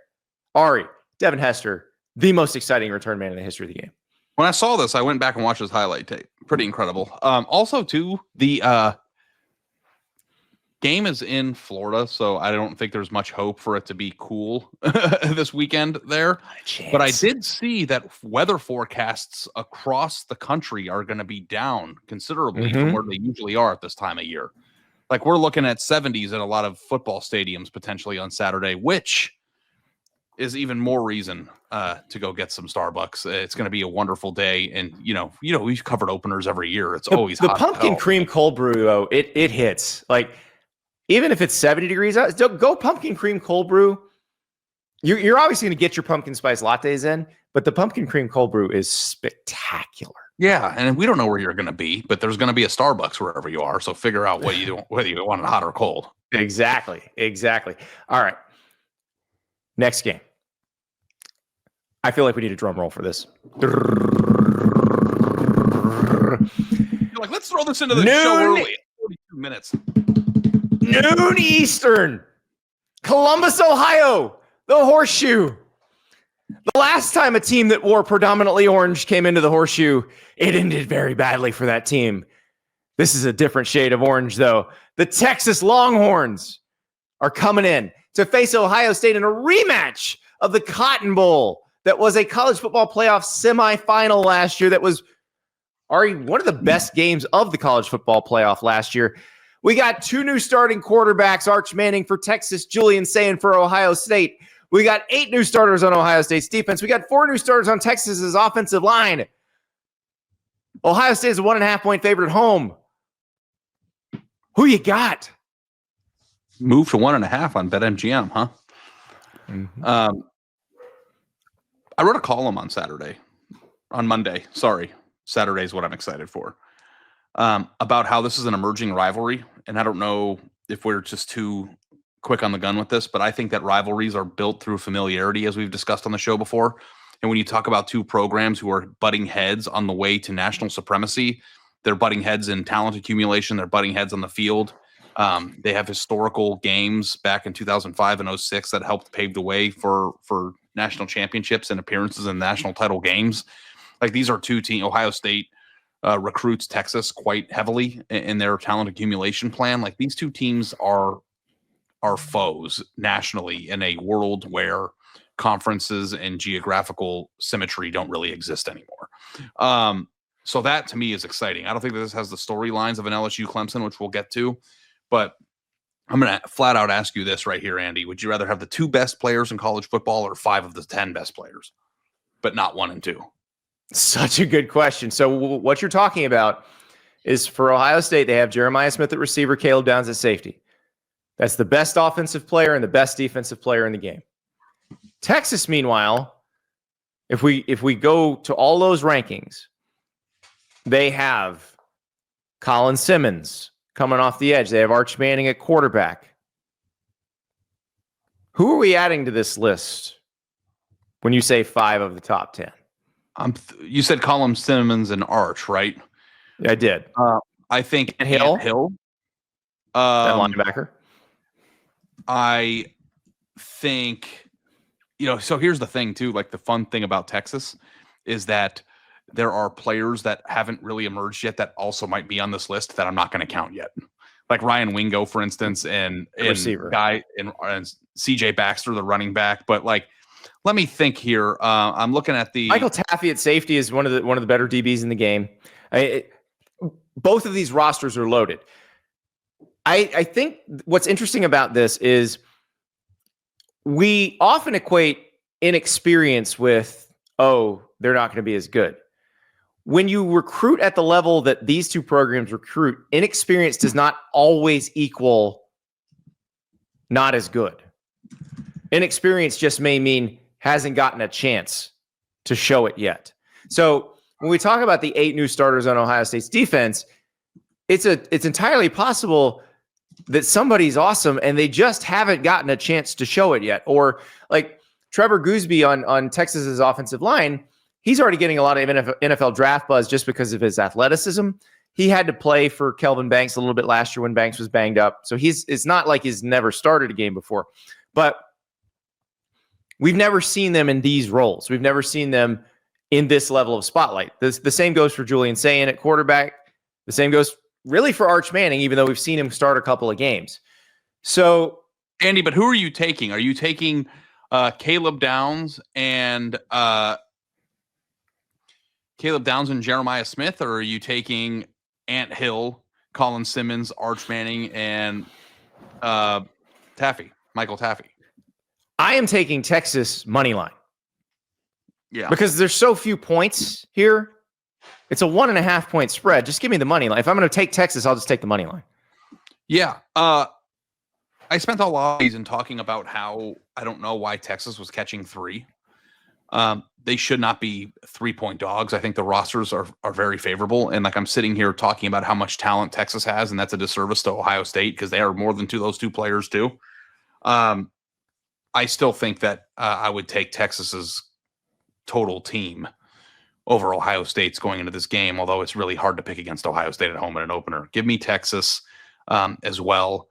Ari, Devin Hester, the most exciting return man in the history of the game. When I saw this, I went back and watched his highlight tape. Pretty incredible. Also, too, the game is in Florida, so I don't think there's much hope for it to be cool this weekend there. But I did see that weather forecasts across the country are going to be down considerably from where they usually are at this time of year. Like, we're looking at 70s in a lot of football stadiums potentially on Saturday, which is even more reason to go get some Starbucks. It's going to be a wonderful day. And, we've covered openers every year. It's always the hot. The pumpkin cream cold brew, though, it hits. Like, even if it's 70 degrees out, go pumpkin cream cold brew. You're obviously going to get your pumpkin spice lattes in, but the pumpkin cream cold brew is spectacular. Yeah, and we don't know where you're going to be, but there's going to be a Starbucks wherever you are. So figure out what you do, whether you want it hot or cold. Exactly. All right. Next game. I feel like we need a drum roll for this. You're like, let's throw this into the show early. 42 minutes. Noon Eastern. Columbus, Ohio. The Horseshoe. The last time a team that wore predominantly orange came into the Horseshoe, it ended very badly for that team. This is a different shade of orange, though. The Texas Longhorns are coming in to face Ohio State in a rematch of the Cotton Bowl that was a college football playoff semifinal last year that was one of the best games of the college football playoff last year. We got two new starting quarterbacks, Arch Manning for Texas, Julian Sayin for Ohio State. We got 8 new starters on Ohio State's defense. We got 4 new starters on Texas's offensive line. Ohio State is a 1.5-point favorite at home. Who you got? Move to 1.5 on BetMGM, huh? Mm-hmm. I wrote a column on Monday. Sorry. Saturday is what I'm excited for. About how this is an emerging rivalry. And I don't know if we're just too quick on the gun with this, but I think that rivalries are built through familiarity, as we've discussed on the show before. And when you talk about two programs who are butting heads on the way to national supremacy, they're butting heads in talent accumulation. They're butting heads on the field. They have historical games back in 2005 and 2006 that helped pave the way for national championships and appearances in national title games. Like, these are two teams. Ohio State recruits Texas quite heavily in their talent accumulation plan. Like, these two teams are foes nationally in a world where conferences and geographical symmetry don't really exist anymore. So that to me is exciting. I don't think that this has the storylines of an LSU Clemson, which we'll get to, but I'm going to flat out ask you this right here, Andy. Would you rather have the 2 best players in college football or 5 of the 10 best players, but not 1 and 2? Such a good question. So what you're talking about is, for Ohio State, they have Jeremiah Smith at receiver, Caleb Downs at safety. That's the best offensive player and the best defensive player in the game. Texas, meanwhile, if we go to all those rankings, they have Colin Simmons coming off the edge. They have Arch Manning at quarterback. Who are we adding to this list when you say 5 of the top 10? You said Colin Simmons and Arch, right? Yeah, I did. I think Hill. That linebacker. I think, so here's the thing too, like, the fun thing about Texas is that there are players that haven't really emerged yet that also might be on this list that I'm not going to count yet. Like Ryan Wingo, for instance, and receiver guy and CJ Baxter, the running back. But like, let me think here. I'm looking at the Michael Taffy at safety is one of the better DBs in the game. Both of these rosters are loaded. I think what's interesting about this is we often equate inexperience with, oh, they're not going to be as good. When you recruit at the level that these two programs recruit, inexperience does not always equal not as good. Inexperience just may mean hasn't gotten a chance to show it yet. So when we talk about the 8 new starters on Ohio State's defense, it's entirely possible that somebody's awesome and they just haven't gotten a chance to show it yet. Or like Trevor Gooseby on Texas's offensive line, he's already getting a lot of NFL draft buzz just because of his athleticism. He had to play for Kelvin Banks a little bit last year when Banks was banged up. So it's not like he's never started a game before. But we've never seen them in these roles. We've never seen them in this level of spotlight. The same goes for Julian Sayin at quarterback. The same goes really for Arch Manning, even though we've seen him start a couple of games. So, Andy, but who are you taking? Are you taking Caleb Downs and Jeremiah Smith, or are you taking Ant Hill, Colin Simmons, Arch Manning, and Michael Taffy? I am taking Texas money line. Yeah. Because there's so few points here. It's a 1.5 point spread. Just give me the money line. If I'm going to take Texas, I'll just take the money line. Yeah. I spent a lot of season talking about how I don't know why Texas was catching 3. They should not be 3-point dogs. I think the rosters are very favorable. And like I'm sitting here talking about how much talent Texas has, and that's a disservice to Ohio State because they are more than those 2 players too. I still think that I would take Texas's total team over Ohio State's going into this game, although it's really hard to pick against Ohio State at home in an opener. Give me Texas as well,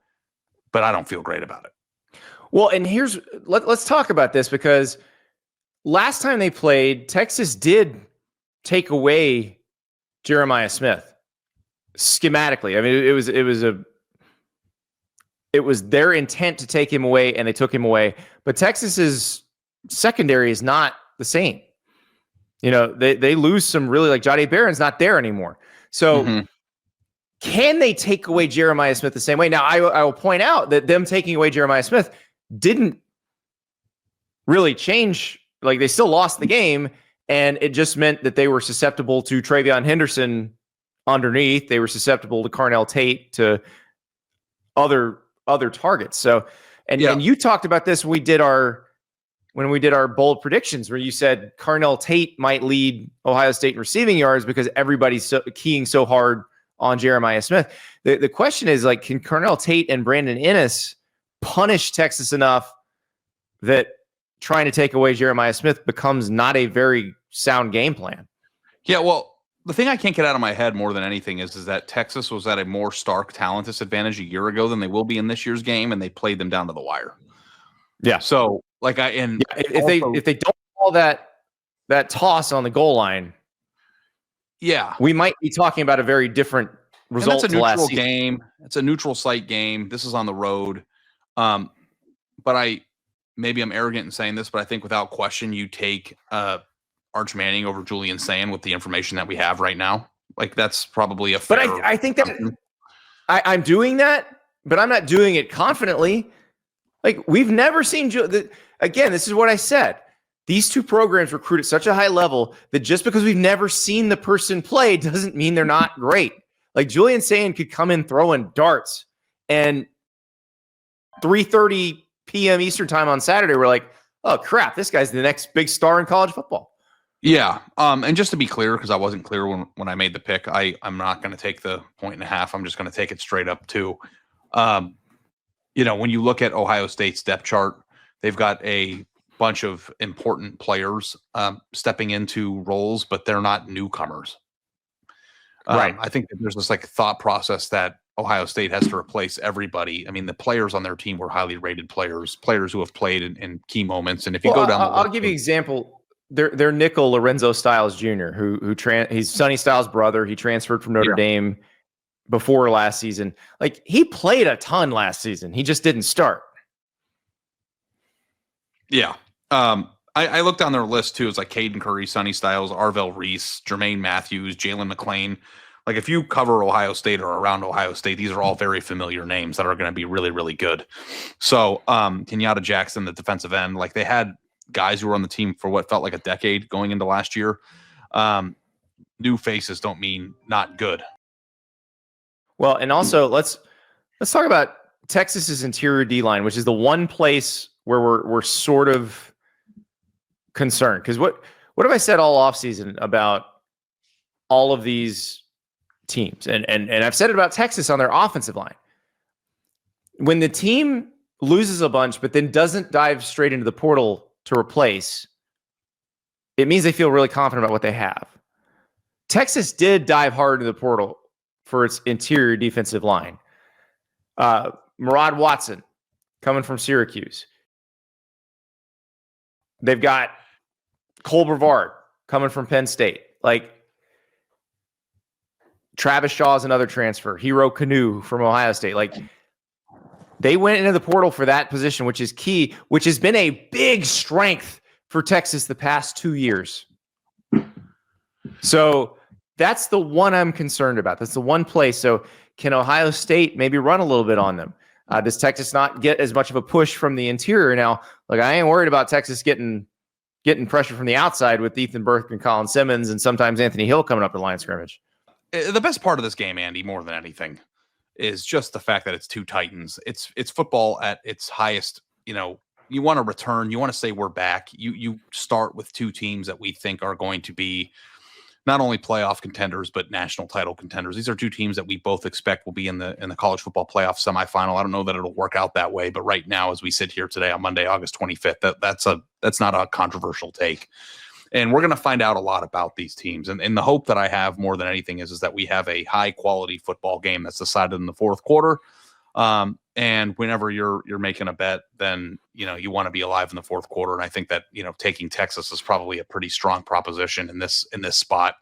but I don't feel great about it. Well, and let's talk about this because last time they played, Texas did take away Jeremiah Smith schematically. I mean, it was their intent to take him away, and they took him away. But Texas's secondary is not the same. You know, they lose some really, like Jahdae Barron's not there anymore. So can they take away Jeremiah Smith the same way? Now, I will point out that them taking away Jeremiah Smith didn't really change. Like, they still lost the game, and it just meant that they were susceptible to Travion Henderson underneath. They were susceptible to Carnell Tate, to other targets. So, and you talked about this when we did our bold predictions, where you said Carnell Tate might lead Ohio State in receiving yards because everybody's keying so hard on Jeremiah Smith. The question is, like, can Carnell Tate and Brandon Ennis punish Texas enough that trying to take away Jeremiah Smith becomes not a very sound game plan? Yeah, well, the thing I can't get out of my head more than anything is that Texas was at a more stark talent disadvantage a year ago than they will be in this year's game, and they played them down to the wire. Yeah. So, like, if they don't call that toss on the goal line, we might be talking about a very different result. And that's a neutral game. It's a neutral site game. This is on the road. But maybe I'm arrogant in saying this, but I think without question, you take Arch Manning over Julian Sayin with the information that we have right now. Like, that's probably a fair. But I think that I'm doing that, but I'm not doing it confidently. Like, we've never seen again, this is what I said. These two programs recruit at such a high level that just because we've never seen the person play doesn't mean they're not great. Like, Julian Sayin could come in throwing darts, and 3:30 p.m. Eastern time on Saturday, we're like, oh crap, this guy's the next big star in college football. Yeah. And just to be clear, because I wasn't clear when I made the pick, I'm not going to take the 1.5. I'm just going to take it straight up too. When you look at Ohio State's depth chart, they've got a bunch of important players stepping into roles, but they're not newcomers. Right. I think that there's this thought process that Ohio State has to replace everybody. I mean, the players on their team were highly rated players who have played in key moments. And if you go down, I'll give you an example. their nickel Lorenzo Styles Jr., he's Sonny Styles' brother. He transferred from Notre Dame before last season. Like, he played a ton last season. He just didn't start. Yeah. I looked down their list too. It's like Caden Curry, Sonny Styles, Arvell Reese, Jermaine Matthews, Jalen McClain. Like, if you cover Ohio State or around Ohio State, these are all very familiar names that are going to be really, really good. So Kenyatta Jackson, the defensive end, like, they had guys who were on the team for what felt like a decade going into last year. New faces don't mean not good. Well, and also let's talk about Texas's interior D-line, which is the one place where we're sort of concerned. Because what have I said all offseason about all of these teams? And I've said it about Texas on their offensive line. When the team loses a bunch, but then doesn't dive straight into the portal to replace, it means they feel really confident about what they have. Texas did dive hard into the portal for its interior defensive line. Murad Watson coming from Syracuse. They've got Cole Brevard coming from Penn State. Like, Travis Shaw's another transfer. Hero Kanu from Ohio State. Like, they went into the portal for that position, which is key, which has been a big strength for Texas the past 2 years. So that's the one I'm concerned about. That's the one place. So can Ohio State maybe run a little bit on them? Does Texas not get as much of a push from the interior? Now, like, I ain't worried about Texas getting pressure from the outside with Ethan Burke and Colin Simmons and sometimes Anthony Hill coming up the line of scrimmage. The best part of this game, Andy, more than anything, is just the fact that it's two Titans. It's football at its highest. You know, you want to return. You want to say we're back. You start with two teams that we think are going to be not only playoff contenders, but national title contenders. These are two teams that we both expect will be in the college football playoff semifinal. I don't know that it'll work out that way, but right now, as we sit here today on Monday, August 25th, that's not a controversial take. And we're going to find out a lot about these teams. And the hope that I have more than anything is that we have a high quality football game that's decided in the fourth quarter. And whenever you're making a bet, then, you know, you want to be alive in the fourth quarter. And I think that, you know, taking Texas is probably a pretty strong proposition in this spot.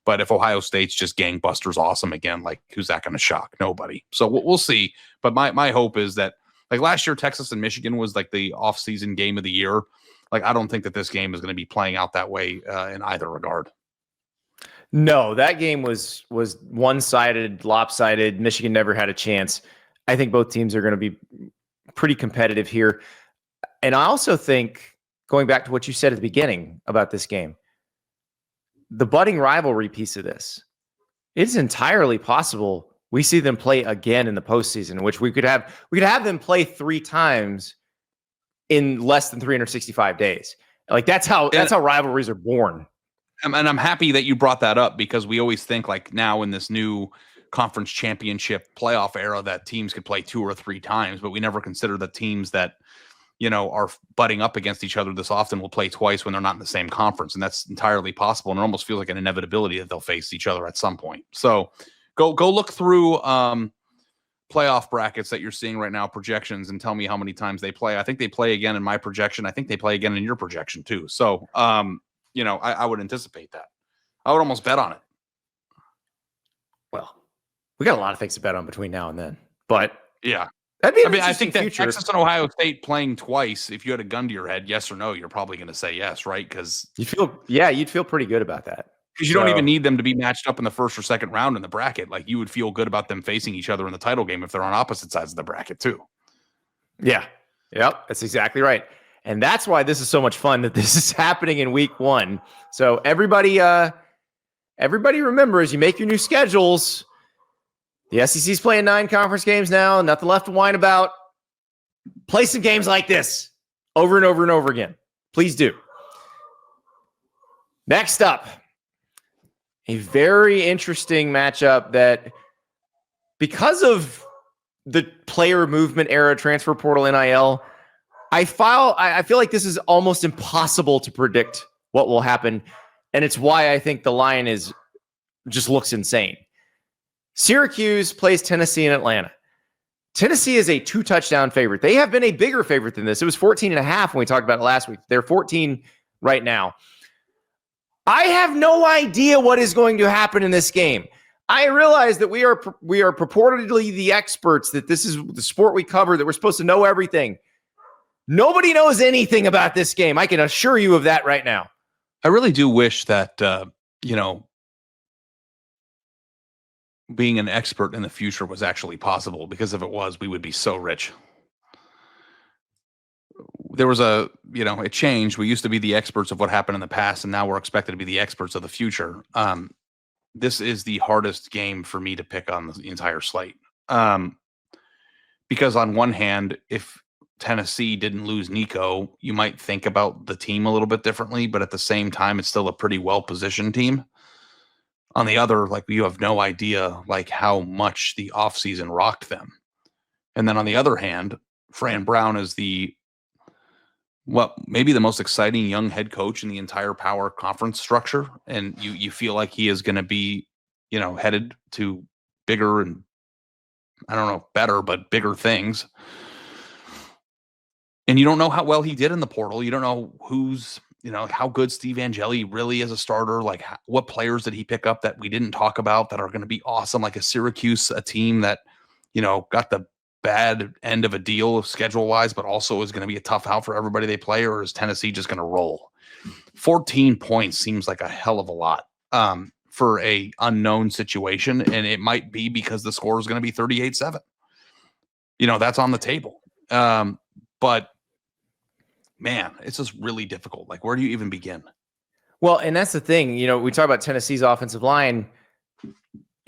But if Ohio State's just gangbusters awesome again, like, who's that going to shock? Nobody. So we'll see. But my hope is that, like, last year, Texas and Michigan was like the offseason game of the year. Like, I don't think that this game is going to be playing out that way in either regard. No, that game was one-sided, lopsided. Michigan never had a chance. I think both teams are going to be pretty competitive here. And I also think, going back to what you said at the beginning about this game, the budding rivalry piece of this, it's entirely possible we see them play again in the postseason, which we could have them play 3 times in less than 365 days. Like, that's how rivalries are born. And I'm happy that you brought that up, because we always think, like, now in this new conference championship playoff era that teams could play 2 or 3 times, but we never consider the teams that, you know, are butting up against each other this often will play twice when they're not in the same conference. And that's entirely possible. And it almost feels like an inevitability that they'll face each other at some point. So go look through playoff brackets that you're seeing right now, projections, and tell me how many times they play. I think they play again in my projection. I think they play again in your projection too. So, you know, I would anticipate that. I would almost bet on it. Well, we got a lot of things to bet on between now and then, but yeah, I think that Texas and Ohio State playing twice, if you had a gun to your head, yes or no, you're probably going to say yes, right? Because you'd feel pretty good about that. Because you don't even need them to be matched up in the first or second round in the bracket. Like, you would feel good about them facing each other in the title game if they're on opposite sides of the bracket too. Yeah. Yep. That's exactly right. And that's why this is so much fun, that this is happening in week 1. So everybody remember, as you make your new schedules, the SEC's playing 9 conference games now. Nothing left to whine about. Play some games like this over and over and over again. Please do. Next up, a very interesting matchup that, because of the player movement era, transfer portal, NIL, I feel like this is almost impossible to predict what will happen. And it's why I think the line just looks insane. Syracuse plays Tennessee in Atlanta. Tennessee is a 2-touchdown favorite. They have been a bigger favorite than this. It was 14.5 when we talked about it last week. They're 14 right now. I have no idea what is going to happen in this game. I realize that we are purportedly the experts, that this is the sport we cover, that we're supposed to know everything. Nobody knows anything about this game. I can assure you of that right now. I really do wish that, being an expert in the future was actually possible, because if it was, we would be so rich. There was it changed. We used to be the experts of what happened in the past, and now we're expected to be the experts of the future. This is the hardest game for me to pick on the entire slate. Because on one hand, if Tennessee didn't lose Nico, you might think about the team a little bit differently, but at the same time, it's still a pretty well-positioned team. On the other, you have no idea how much the offseason rocked them. And then on the other hand, Fran Brown is maybe the most exciting young head coach in the entire power conference structure. And you feel like he is going to be, headed to bigger and, I don't know, better, but bigger things. And you don't know how well he did in the portal. You don't know how good Steve Angeli really is a starter. What players did he pick up that we didn't talk about that are going to be awesome? Like a Syracuse, a team that, got the bad end of a deal schedule-wise, but also is going to be a tough out for everybody they play, or is Tennessee just going to roll? 14 points seems like a hell of a lot for a unknown situation, and it might be because the score is going to be 38-7. That's on the table. But man, it's just really difficult. Where do you even begin? Well, and that's the thing. We talk about Tennessee's offensive line.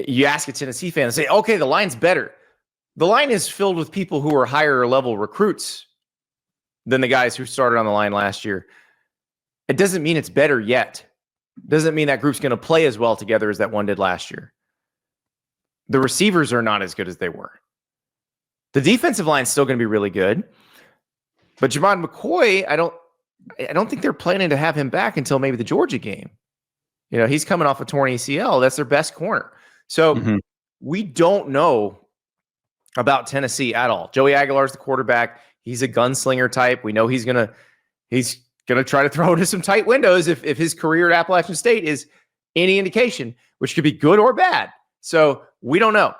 You ask a Tennessee fan and say, okay, the line's better. The line is filled with people who are higher level recruits than the guys who started on the line last year. It doesn't mean it's better yet. Doesn't mean that group's going to play as well together as that one did last year. The receivers are not as good as they were. The defensive line is still going to be really good. But Jamon McCoy, I don't think they're planning to have him back until maybe the Georgia game. He's coming off a torn ACL. That's their best corner. So we don't know about Tennessee at all. Joey Aguilar's the quarterback. He's a gunslinger type. We know he's gonna try to throw into some tight windows if his career at Appalachian State is any indication, which could be good or bad. So we don't know.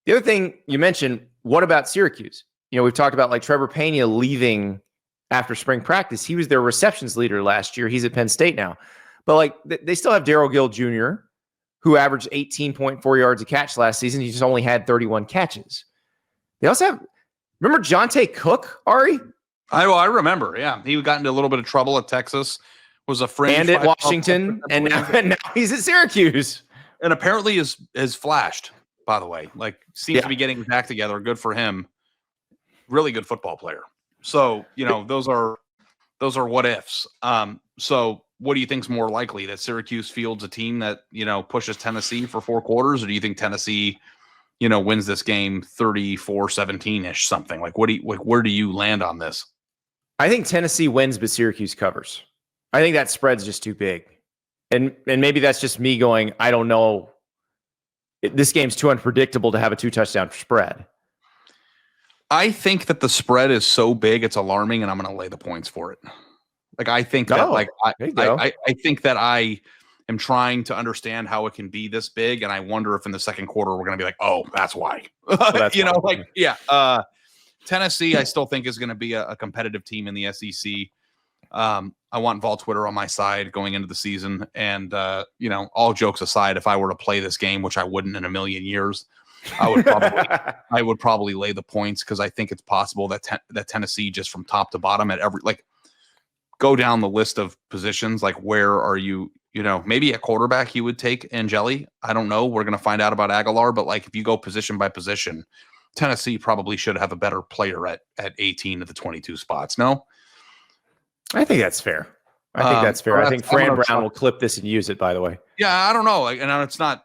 The other thing you mentioned, what about Syracuse? We've talked about Trevor Pena leaving after spring practice. He was their receptions leader last year. He's at Penn State now. But they still have Darryl Gill Jr., who averaged 18.4 yards a catch last season. He just only had 31 catches. They also have, remember Jonte Cook, Ari? I remember, yeah. He got into a little bit of trouble at Texas, was a fringe. And at Washington, and now he's at Syracuse. And apparently is flashed, by the way. Seems to be getting back together. Good for him. Really good football player. So, those are what ifs. So what do you think is more likely, that Syracuse fields a team that, pushes Tennessee for 4 quarters? Or do you think Tennessee, wins this game 34-17-ish something? Where do you land on this? I think Tennessee wins, but Syracuse covers. I think that spread's just too big. And maybe that's just me going, I don't know. This game's too unpredictable to have a 2-touchdown spread. I think that the spread is so big, it's alarming, and I'm going to lay the points for it. I think that, I think that I am trying to understand how it can be this big, and I wonder if in the second quarter we're going to be like, oh, that's why. Tennessee, I still think is going to be a competitive team in the SEC. I want Vol Twitter on my side going into the season, and all jokes aside, if I were to play this game, which I wouldn't in a million years, I would probably lay the points, because I think it's possible that that Tennessee, just from top to bottom at every go down the list of positions, where are you? Maybe at quarterback you would take Angeli. I don't know. We're going to find out about Aguilar, but if you go position by position, Tennessee probably should have a better player at 18 of the 22 spots. No, I think that's fair. I think Fran Brown will clip this and use it, by the way. Yeah, I don't know. And it's not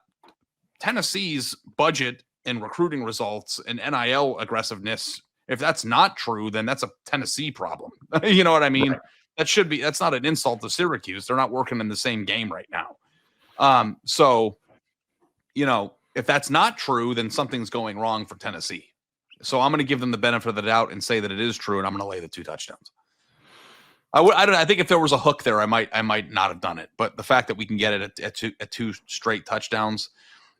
Tennessee's budget and recruiting results and NIL aggressiveness. If that's not true, then that's a Tennessee problem. You know what I mean? Right. That's not an insult to Syracuse. They're not working in the same game right now. So, if that's not true, then something's going wrong for Tennessee. So I'm going to give them the benefit of the doubt and say that it is true, and I'm going to lay the 2 touchdowns. I think if there was a hook there, I might not have done it. But the fact that we can get it at two straight touchdowns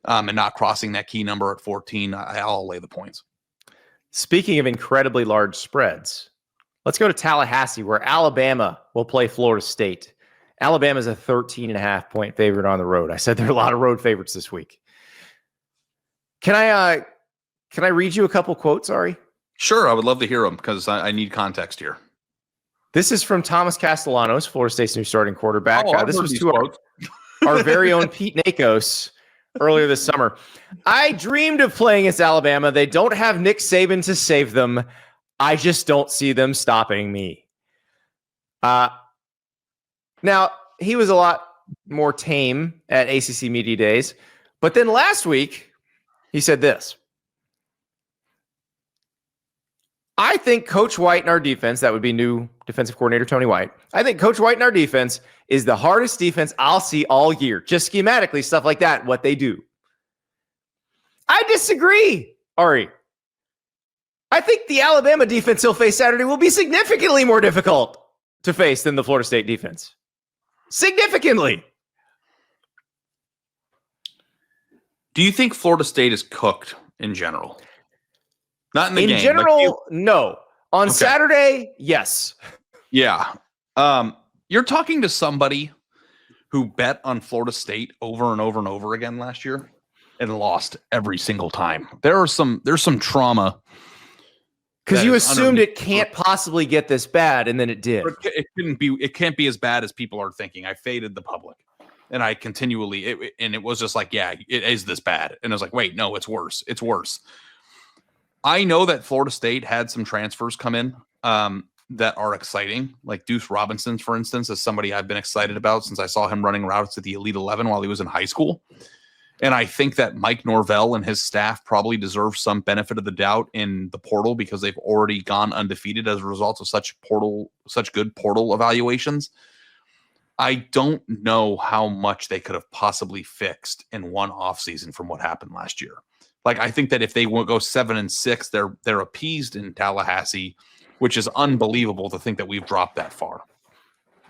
and not crossing that key number at 14, I'll lay the points. Speaking of incredibly large spreads, let's go to Tallahassee, where Alabama will play Florida State. Alabama is a 13.5-point favorite on the road. I said there are a lot of road favorites this week. Can I read you a couple quotes, Ari? Sure, I would love to hear them because I need context here. This is from Thomas Castellanos, Florida State's new starting quarterback. This was to our very own Pete Nakos earlier this summer. I dreamed of playing against Alabama. They don't have Nick Saban to save them. I just don't see them stopping me. Now, he was a lot more tame at ACC Media Days. But then last week, he said this. I think Coach White in our defense, that would be new defensive coordinator Tony White. I think Coach White in our defense is the hardest defense I'll see all year. Just schematically, stuff like that, what they do. I disagree, Ari. I think the Alabama defense he'll face Saturday will be significantly more difficult to face than the Florida State defense. Significantly. Do you think Florida State is cooked in general? Not in the game. In general, no. On Saturday, yes. Yeah. You're talking to somebody who bet on Florida State over and over and over again last year and lost every single time. There's some trauma. Because you assumed it can't possibly get this bad, and then it did. It can't be as bad as people are thinking. I faded the public. And I continually, it was just like, yeah, it is this bad. And I was like, wait, no, it's worse. It's worse. I know that Florida State had some transfers come in that are exciting. Like Deuce Robinson, for instance, is somebody I've been excited about since I saw him running routes at the Elite 11 while he was in high school. And I think that Mike Norvell and his staff probably deserve some benefit of the doubt in the portal because they've already gone undefeated as a result of such good portal evaluations. I don't know how much they could have possibly fixed in one offseason from what happened last year. Like, I think that if they will go 7-6, they're appeased in Tallahassee, which is unbelievable to think that we've dropped that far.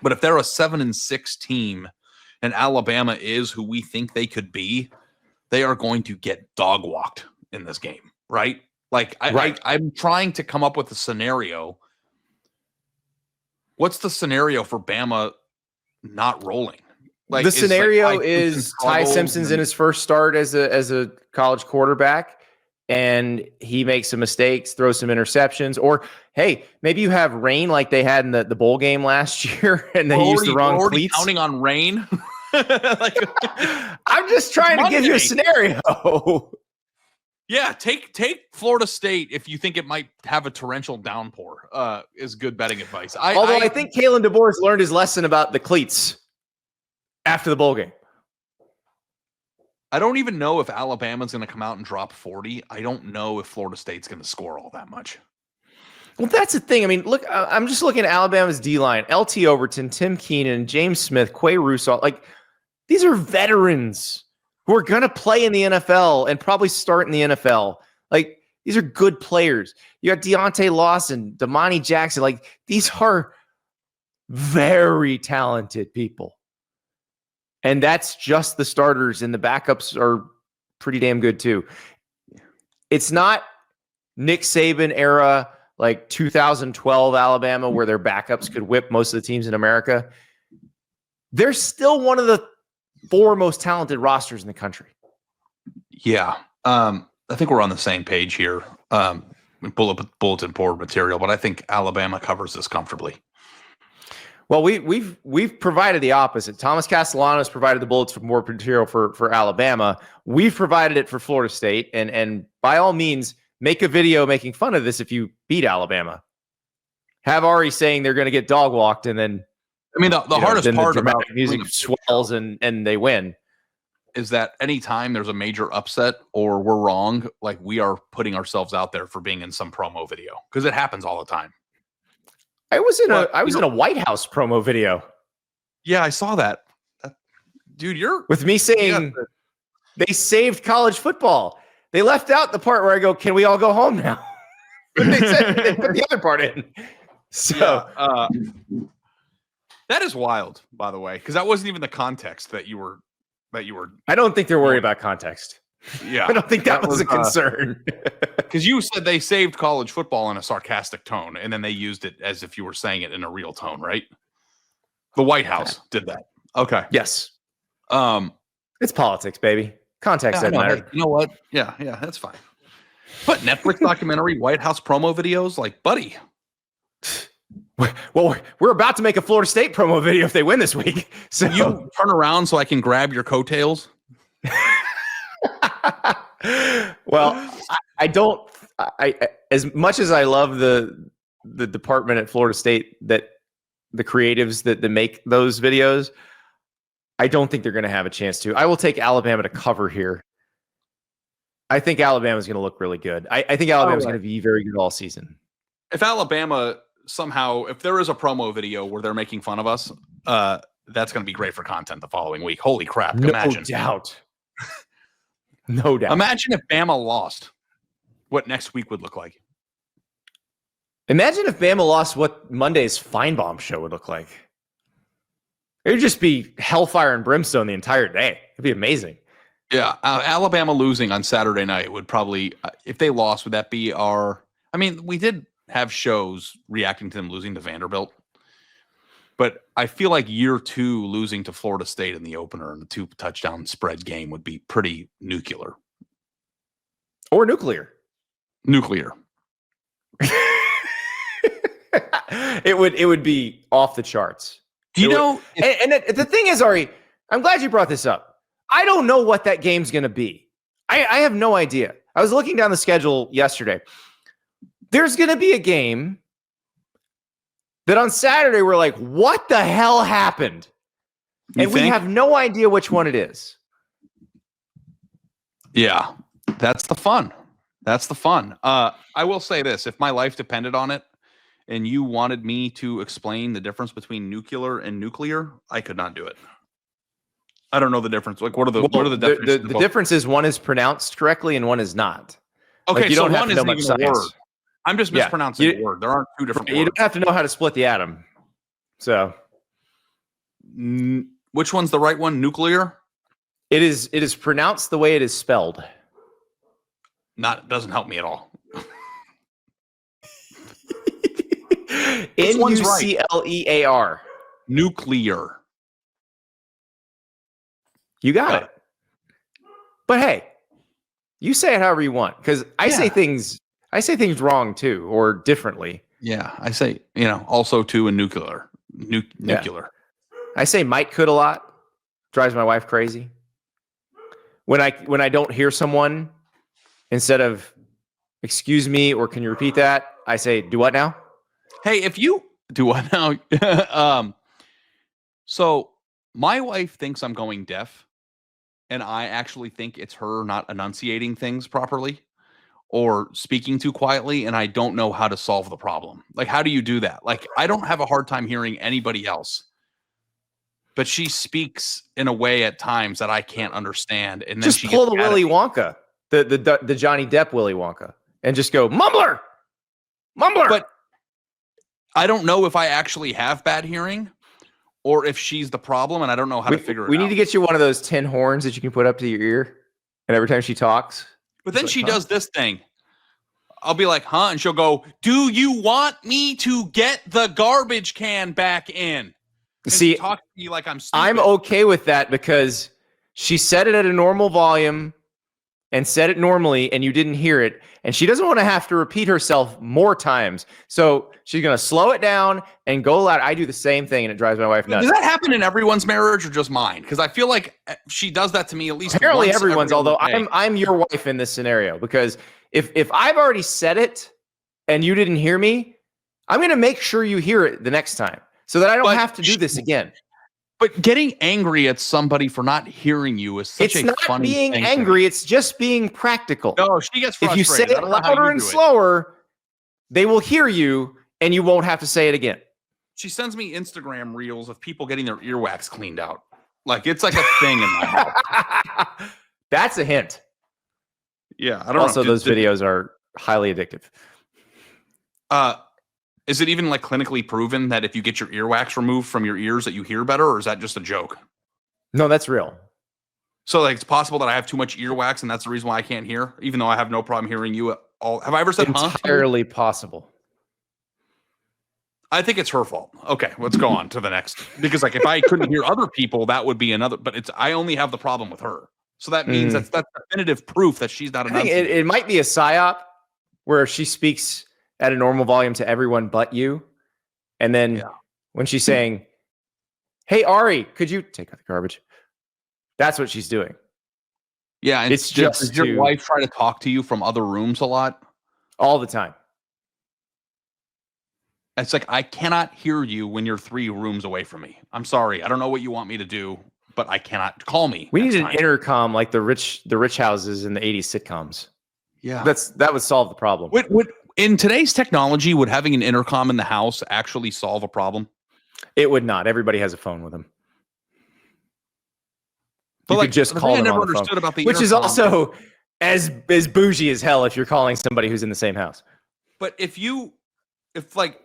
But if they're a 7-6 team and Alabama is who we think they could be, they are going to get dog walked in this game, right? Like, I'm trying to come up with a scenario. What's the scenario for Bama not rolling? Like, the scenario is Ty Simpson's in his first start as a college quarterback, and he makes some mistakes, throws some interceptions, or hey, maybe you have rain like they had in the bowl game last year, and they used the wrong cleats. Counting on rain. I'm just trying to give you a scenario. Yeah, take Florida State if you think it might have a torrential downpour. Is good betting advice. I think Kalen DeBoer learned his lesson about the cleats after the bowl game. I don't even know if Alabama's going to come out and drop 40. I don't know if Florida State's going to score all that much. Well, that's the thing. I mean, look, I'm just looking at Alabama's D-line. LT Overton, Tim Keenan, James Smith, Quay Russo. Like, these are veterans who are going to play in the NFL and probably start in the NFL. Like, these are good players. You got Deontay Lawson, Damani Jackson. Like, these are very talented people. And that's just the starters, and the backups are pretty damn good too. It's not Nick Saban era, like 2012 Alabama, where their backups could whip most of the teams in America. They're still one of the 4 most talented rosters in the country. Yeah. I think we're on the same page here. Bulletin board material, but I think Alabama covers this comfortably. Well, we've provided the opposite. Thomas Castellanos provided the bullets for more material for Alabama. We've provided it for Florida State, and by all means, make a video making fun of this if you beat Alabama. Have Ari saying they're going to get dog walked, and then the hardest part about music swells and they win is that anytime there's a major upset or we're wrong, like, we are putting ourselves out there for being in some promo video because it happens all the time. I was in a White House promo video. Yeah, I saw that. Dude, you're with me saying they saved college football. They left out the part where I go, "Can we all go home now?" But they put the other part in. So That is wild, by the way, because that wasn't even the context that you were. I don't think they're worried about context. Yeah, I don't think that was a concern. Because you said they saved college football in a sarcastic tone, and then they used it as if you were saying it in a real tone, right? The White House did that. Okay. Yes. It's politics, baby. Context doesn't matter. Hey, you know what? Yeah, that's fine. But Netflix documentary, White House promo videos, like, buddy. Well, we're about to make a Florida State promo video if they win this week. So you turn around so I can grab your coattails. Well, I don't. I as much as I love the department at Florida State, that the creatives that make those videos, I don't think they're going to have a chance to. I will take Alabama to cover here. I think Alabama's going to look really good. I think Alabama's going to be very good all season. If Alabama somehow, if there is a promo video where they're making fun of us, that's going to be great for content the following week. Holy crap. Imagine. No doubt. Imagine if Bama lost, what next week would look like. Imagine if Bama lost, what Monday's Feinbaum show would look like. It would just be hellfire and brimstone the entire day. It'd be amazing. Yeah. Alabama losing on Saturday night would probably, if they lost, would that be our, I mean, we did have shows reacting to them losing to Vanderbilt, but I feel like year 2 losing to Florida State in the opener and the 2 touchdown spread game would be pretty nuclear. Or nuclear. Nuclear. It would be off the charts. Do you know? And the thing is, Ari, I'm glad you brought this up. I don't know what that game's going to be. I have no idea. I was looking down the schedule yesterday. There's going to be a game that on Saturday we're like, what the hell happened? And we have no idea which one it is. Yeah, that's the fun. That's the fun. I will say this. If my life depended on it and you wanted me to explain the difference between nuclear and nuclear, I could not do it. I don't know the difference. Like, what are the definitions? The difference is one is pronounced correctly and one is not. Okay, like, you so don't have one to know isn't much even a science. word. I'm just mispronouncing the word. There aren't 2 different words. You don't have to know how to split the atom. So, which one's the right one? Nuclear? It is pronounced the way it is spelled. Doesn't help me at all. Nuclear. Nuclear. You got it. But hey, you say it however you want, because I say things wrong too, or differently. Yeah, I say, also too, and nuclear. Nuclear. I say might, could a lot. Drives my wife crazy. When I don't hear someone, instead of excuse me or can you repeat that, I say, do what now? Hey, if you do what now? So my wife thinks I'm going deaf, and I actually think it's her not enunciating things properly or speaking too quietly, and I don't know how to solve the problem. Like, how do you do that? Like, I don't have a hard time hearing anybody else, but she speaks in a way at times that I can't understand. And then just pull the Willy Wonka, the Johnny Depp Willy Wonka, and just go mumbler. But I don't know if I actually have bad hearing or if she's the problem, and I don't know how to figure it out. We need to get you one of those tin horns that you can put up to your ear, and every time she talks. But then she does this thing. I'll be like, huh? And she'll go, do you want me to get the garbage can back in? And see, talk to me like I'm stupid. I'm okay with that because she said it at a normal volume and said it normally, and you didn't hear it. And she doesn't want to have to repeat herself more times. So she's going to slow it down and go loud. I do the same thing, and it drives my wife nuts. Does that happen in everyone's marriage or just mine? Because I feel like she does that to me at least apparently once everyone's, although day. I'm your wife in this scenario, because if I've already said it and you didn't hear me, I'm going to make sure you hear it the next time so that I don't have to do this again. But getting angry at somebody for not hearing you is such a funny thing. It's not being angry. It's just being practical. No, she gets frustrated. If you say it louder and slower, they will hear you and you won't have to say it again. She sends me Instagram reels of people getting their earwax cleaned out. Like, it's like a thing in my house. That's a hint. Yeah. I don't know. Also, those videos are highly addictive. Is it even like clinically proven that if you get your earwax removed from your ears that you hear better, or is that just a joke? No, that's real. So like it's possible that I have too much earwax and that's the reason why I can't hear, even though I have no problem hearing you at all. Have I ever said Entirely possible. I think it's her fault. Okay, let's go on to the next. Because like if I couldn't hear other people, that would be another. But I only have the problem with her. So that means that's definitive proof that she's not I think it might be a psyop where she speaks at a normal volume to everyone but you. And then when she's saying, "Hey, Ari, could you take out the garbage?" That's what she's doing. Yeah. And it's just does your wife try to talk to you from other rooms a lot? All the time. It's like, I cannot hear you when you're 3 rooms away from me. I'm sorry. I don't know what you want me to do, but I cannot. Call me. We need an intercom like the rich houses in the 80s sitcoms. Yeah. That would solve the problem. Would in today's technology, would having an intercom in the house actually solve a problem? It would not. Everybody has a phone with them. But you could just call them on the phone, about the which is also as bougie as hell if you're calling somebody who's in the same house. But if like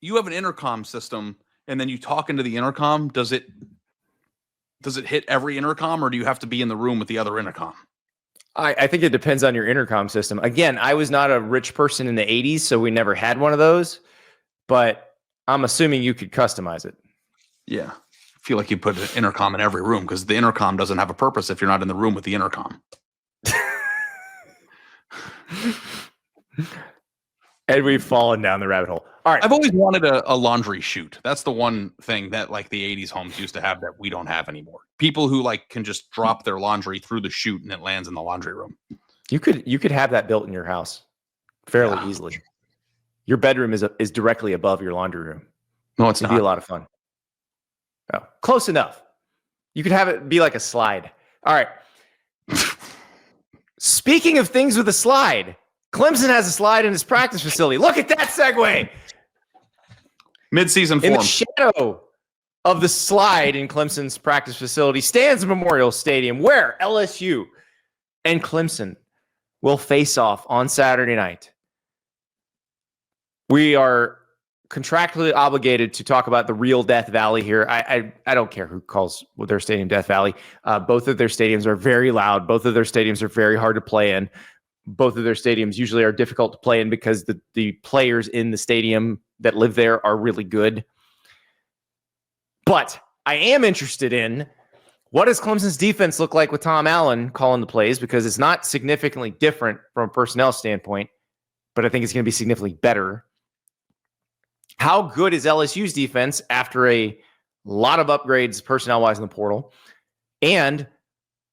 you have an intercom system and then you talk into the intercom, does it hit every intercom, or do you have to be in the room with the other intercom? I think it depends on your intercom system. Again, I was not a rich person in the 80s, so we never had one of those, but I'm assuming you could customize it. Yeah. I feel like you put an intercom in every room because the intercom doesn't have a purpose if you're not in the room with the intercom. And we've fallen down the rabbit hole. All right. I've always wanted a laundry chute. That's the one thing that like the 80s homes used to have that we don't have anymore. People who like can just drop their laundry through the chute and it lands in the laundry room. You could have that built in your house fairly easily. Your bedroom is directly above your laundry room. No, it's It'd not. be a lot of fun. Oh, close enough. You could have it be like a slide. All right. Speaking of things with a slide, Clemson has a slide in his practice facility. Look at that segue. Mid-season form. In the shadow of the slide in Clemson's practice facility stands Memorial Stadium, where LSU and Clemson will face off on Saturday night. We are contractually obligated to talk about the real Death Valley here. I don't care who calls their stadium Death Valley. Both of their stadiums are very loud. Both of their stadiums are very hard to play in. Both of their stadiums usually are difficult to play in because the players in the stadium that live there are really good. But I am interested in what does Clemson's defense look like with Tom Allen calling the plays, because it's not significantly different from a personnel standpoint, but I think it's going to be significantly better. How good is LSU's defense after a lot of upgrades personnel-wise in the portal? And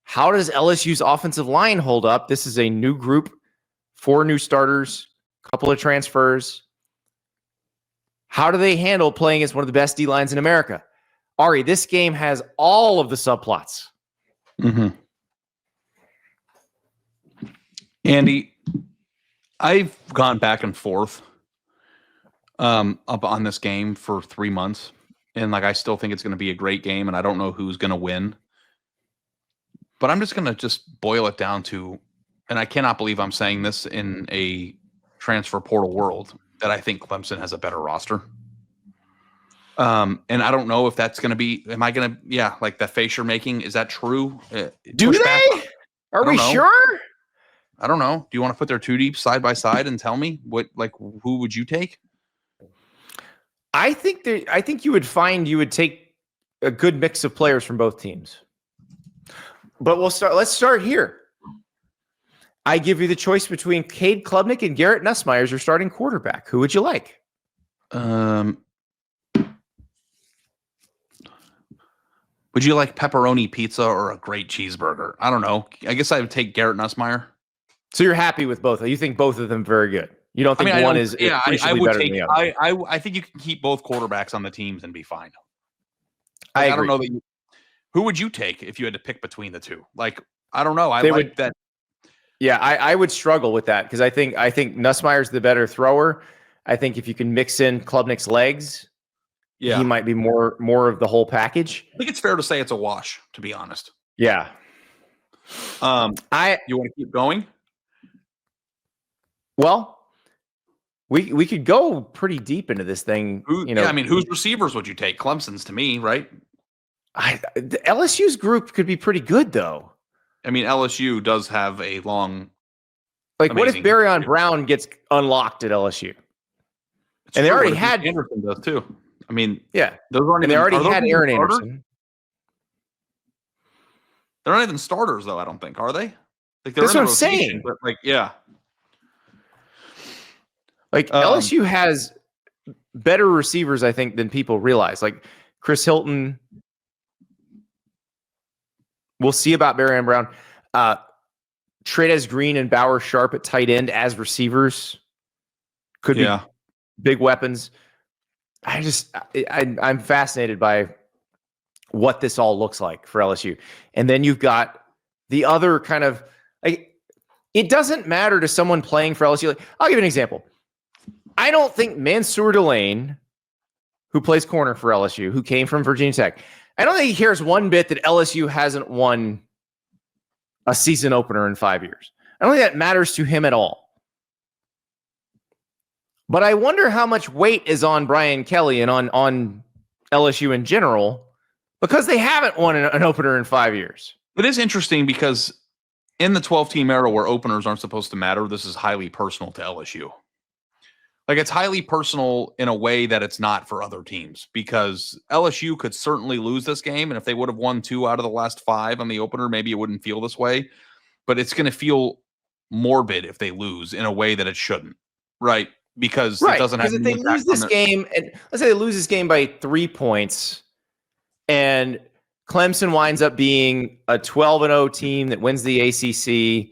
how does LSU's offensive line hold up? This is a new group, 4 new starters, a couple of transfers. How do they handle playing as one of the best D-lines in America? Ari, this game has all of the subplots. Mm-hmm. Andy, I've gone back and forth up on this game for 3 months. And like, I still think it's going to be a great game, and I don't know who's going to win. But I'm just going to boil it down to, and I cannot believe I'm saying this in a transfer portal world, that I think Clemson has a better roster. And I don't know if that's going to be, am I going to, like the face you're making, is that true? Do they? Are we sure? I don't know. Do you want to put their 2 deep side by side and tell me who would you take? I think you would find you would take a good mix of players from both teams. But let's start here. I give you the choice between Cade Klubnik and Garrett Nussmeier as your starting quarterback. Who would you like? Would you like pepperoni pizza or a great cheeseburger? I don't know. I guess I would take Garrett Nussmeier. So you're happy with both? You think both of them very good? You don't think one is appreciably better than the other? I think you can keep both quarterbacks on the teams and be fine. I don't know that who would you take if you had to pick between the two? Like, I don't know. That. Yeah, I would struggle with that because I think Nussmeier's the better thrower. I think if you can mix in Klubnik's legs, he might be more of the whole package. I think it's fair to say it's a wash, to be honest. Yeah. You want to keep going? Well, we could go pretty deep into this thing. Whose receivers would you take? Clemson's to me, right? The LSU's group could be pretty good, though. I mean, LSU does have a long. Like, what if Barryon Brown gets unlocked at LSU? It's and true. they already had Anderson does too. I mean, yeah, those aren't. And even, they already had Aaron Anderson. They're not even starters, though. I don't think, are they? Like, that's what I'm saying. But like, yeah. Like LSU has better receivers, I think, than people realize. Like Chris Hilton. We'll see about Barryon Brown. Trey'Dez Green and Bauer Sharp at tight end as receivers could be big weapons. I'm fascinated by what this all looks like for LSU. And then you've got the other kind of like, it doesn't matter to someone playing for LSU. Like, I'll give you an example. I don't think Mansour Delane, who plays corner for LSU, who came from Virginia Tech, I don't think he cares one bit that LSU hasn't won a season opener in 5 years. I don't think that matters to him at all. But I wonder how much weight is on Brian Kelly and on LSU in general because they haven't won an opener in 5 years. It is interesting because in the 12-team era where openers aren't supposed to matter, this is highly personal to LSU. Like, it's highly personal in a way that it's not for other teams because LSU could certainly lose this game. And if they would have won 2 out of the last 5 on the opener, maybe it wouldn't feel this way. But it's going to feel morbid if they lose in a way that it shouldn't, right? Because it doesn't have. Because if they lose this game, and let's say they lose this game by 3 points, and Clemson winds up being a 12-0 team that wins the ACC,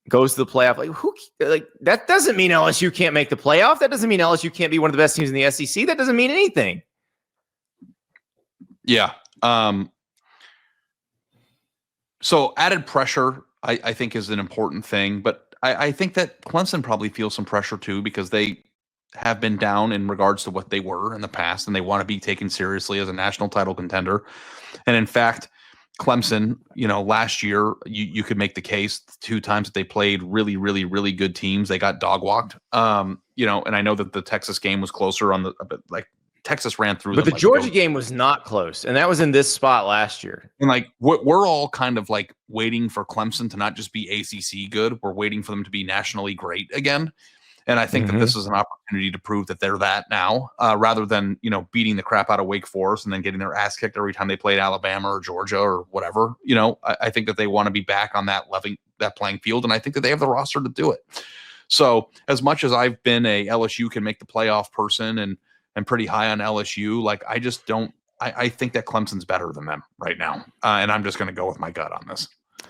goes to the playoff. Like that doesn't mean LSU can't make the playoff. That doesn't mean LSU can't be one of the best teams in the SEC. That doesn't mean anything. Yeah. So added pressure, I think, is an important thing. But I think that Clemson probably feels some pressure too because they have been down in regards to what they were in the past, and they want to be taken seriously as a national title contender. And in fact, Clemson, last year, you could make the case 2 times that they played really, really, really good teams. They got dog walked. And I know that the Texas game was closer Texas ran through them. But the like Georgia game was not close, and that was in this spot last year. And like we're all kind of like waiting for Clemson to not just be ACC good. We're waiting for them to be nationally great again. And I think that this is an opportunity to prove that they're that now, rather than, beating the crap out of Wake Forest and then getting their ass kicked every time they played Alabama or Georgia or whatever. I think that they want to be back on that playing field. And I think that they have the roster to do it. So as much as I've been a LSU can make the playoff person and pretty high on LSU, like I just don't, I think that Clemson's better than them right now. And I'm just going to go with my gut on this.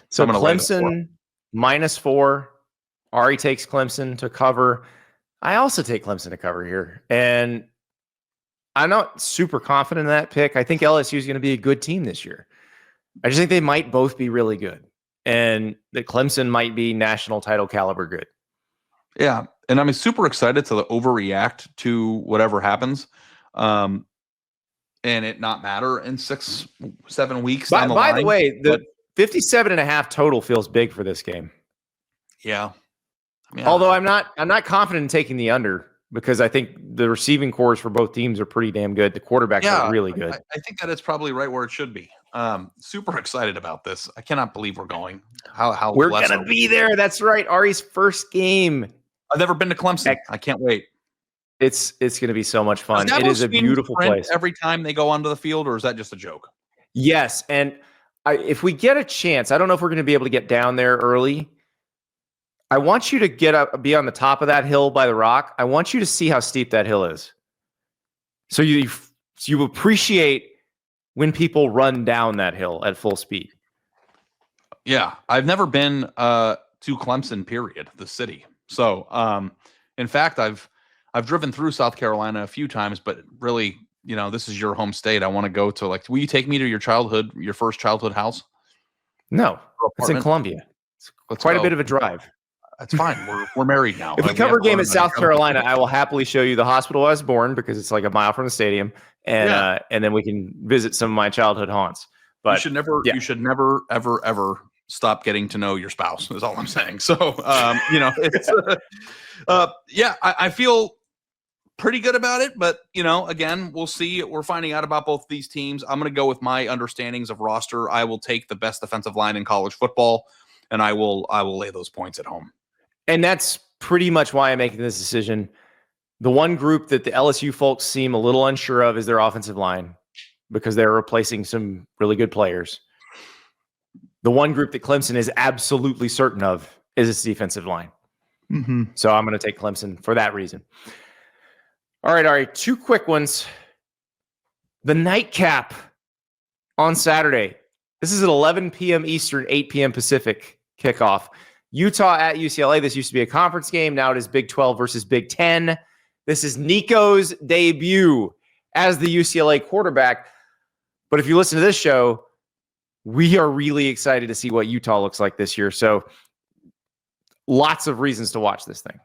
So Clemson -4. Ari takes Clemson to cover. I also take Clemson to cover here. And I'm not super confident in that pick. I think LSU is going to be a good team this year. I just think they might both be really good. And that Clemson might be national title caliber good. Yeah. And I'm super excited to overreact to whatever happens. And it not matter in 6-7 weeks. By the way, the 57.5 total feels big for this game. Yeah. Although I'm not confident in taking the under because I think the receiving cores for both teams are pretty damn good. The quarterbacks are really good. I think that it's probably right where it should be. Super excited about this. I cannot believe we're going. How we're gonna be there. That's right. Ari's first game. I've never been to Clemson. I can't wait. It's gonna be so much fun. It is a beautiful place. Every time they go onto the field, or is that just a joke? Yes, and if we get a chance, I don't know if we're going to be able to get down there early. I want you to get up, be on the top of that hill by the rock. I want you to see how steep that hill is. So you appreciate when people run down that hill at full speed. Yeah, I've never been to Clemson, period, the city. So, in fact, I've driven through South Carolina a few times, but really, this is your home state. I want to go to will you take me to your first childhood house? No, it's in Columbia. It's quite a bit of a drive. That's fine. We're married now. If we cover a game at South Carolina, I will happily show you the hospital I was born because it's like a mile from the stadium, and then we can visit some of my childhood haunts. But you should never, ever stop getting to know your spouse is all I'm saying. So, it's, I feel pretty good about it, but again, we'll see. We're finding out about both these teams. I'm going to go with my understandings of roster. I will take the best defensive line in college football, and I will lay those points at home. And that's pretty much why I'm making this decision. The one group that the LSU folks seem a little unsure of is their offensive line, because they're replacing some really good players. The one group that Clemson is absolutely certain of is its defensive line. Mm-hmm. So I'm going to take Clemson for that reason. All right. Two quick ones. The nightcap on Saturday. This is at 11 p.m. Eastern, 8 p.m. Pacific kickoff. Utah at UCLA. This used to be a conference game. Now it is Big 12 versus Big 10. This is Nico's debut as the UCLA quarterback. But if you listen to this show, we are really excited to see what Utah looks like this year. So lots of reasons to watch this thing.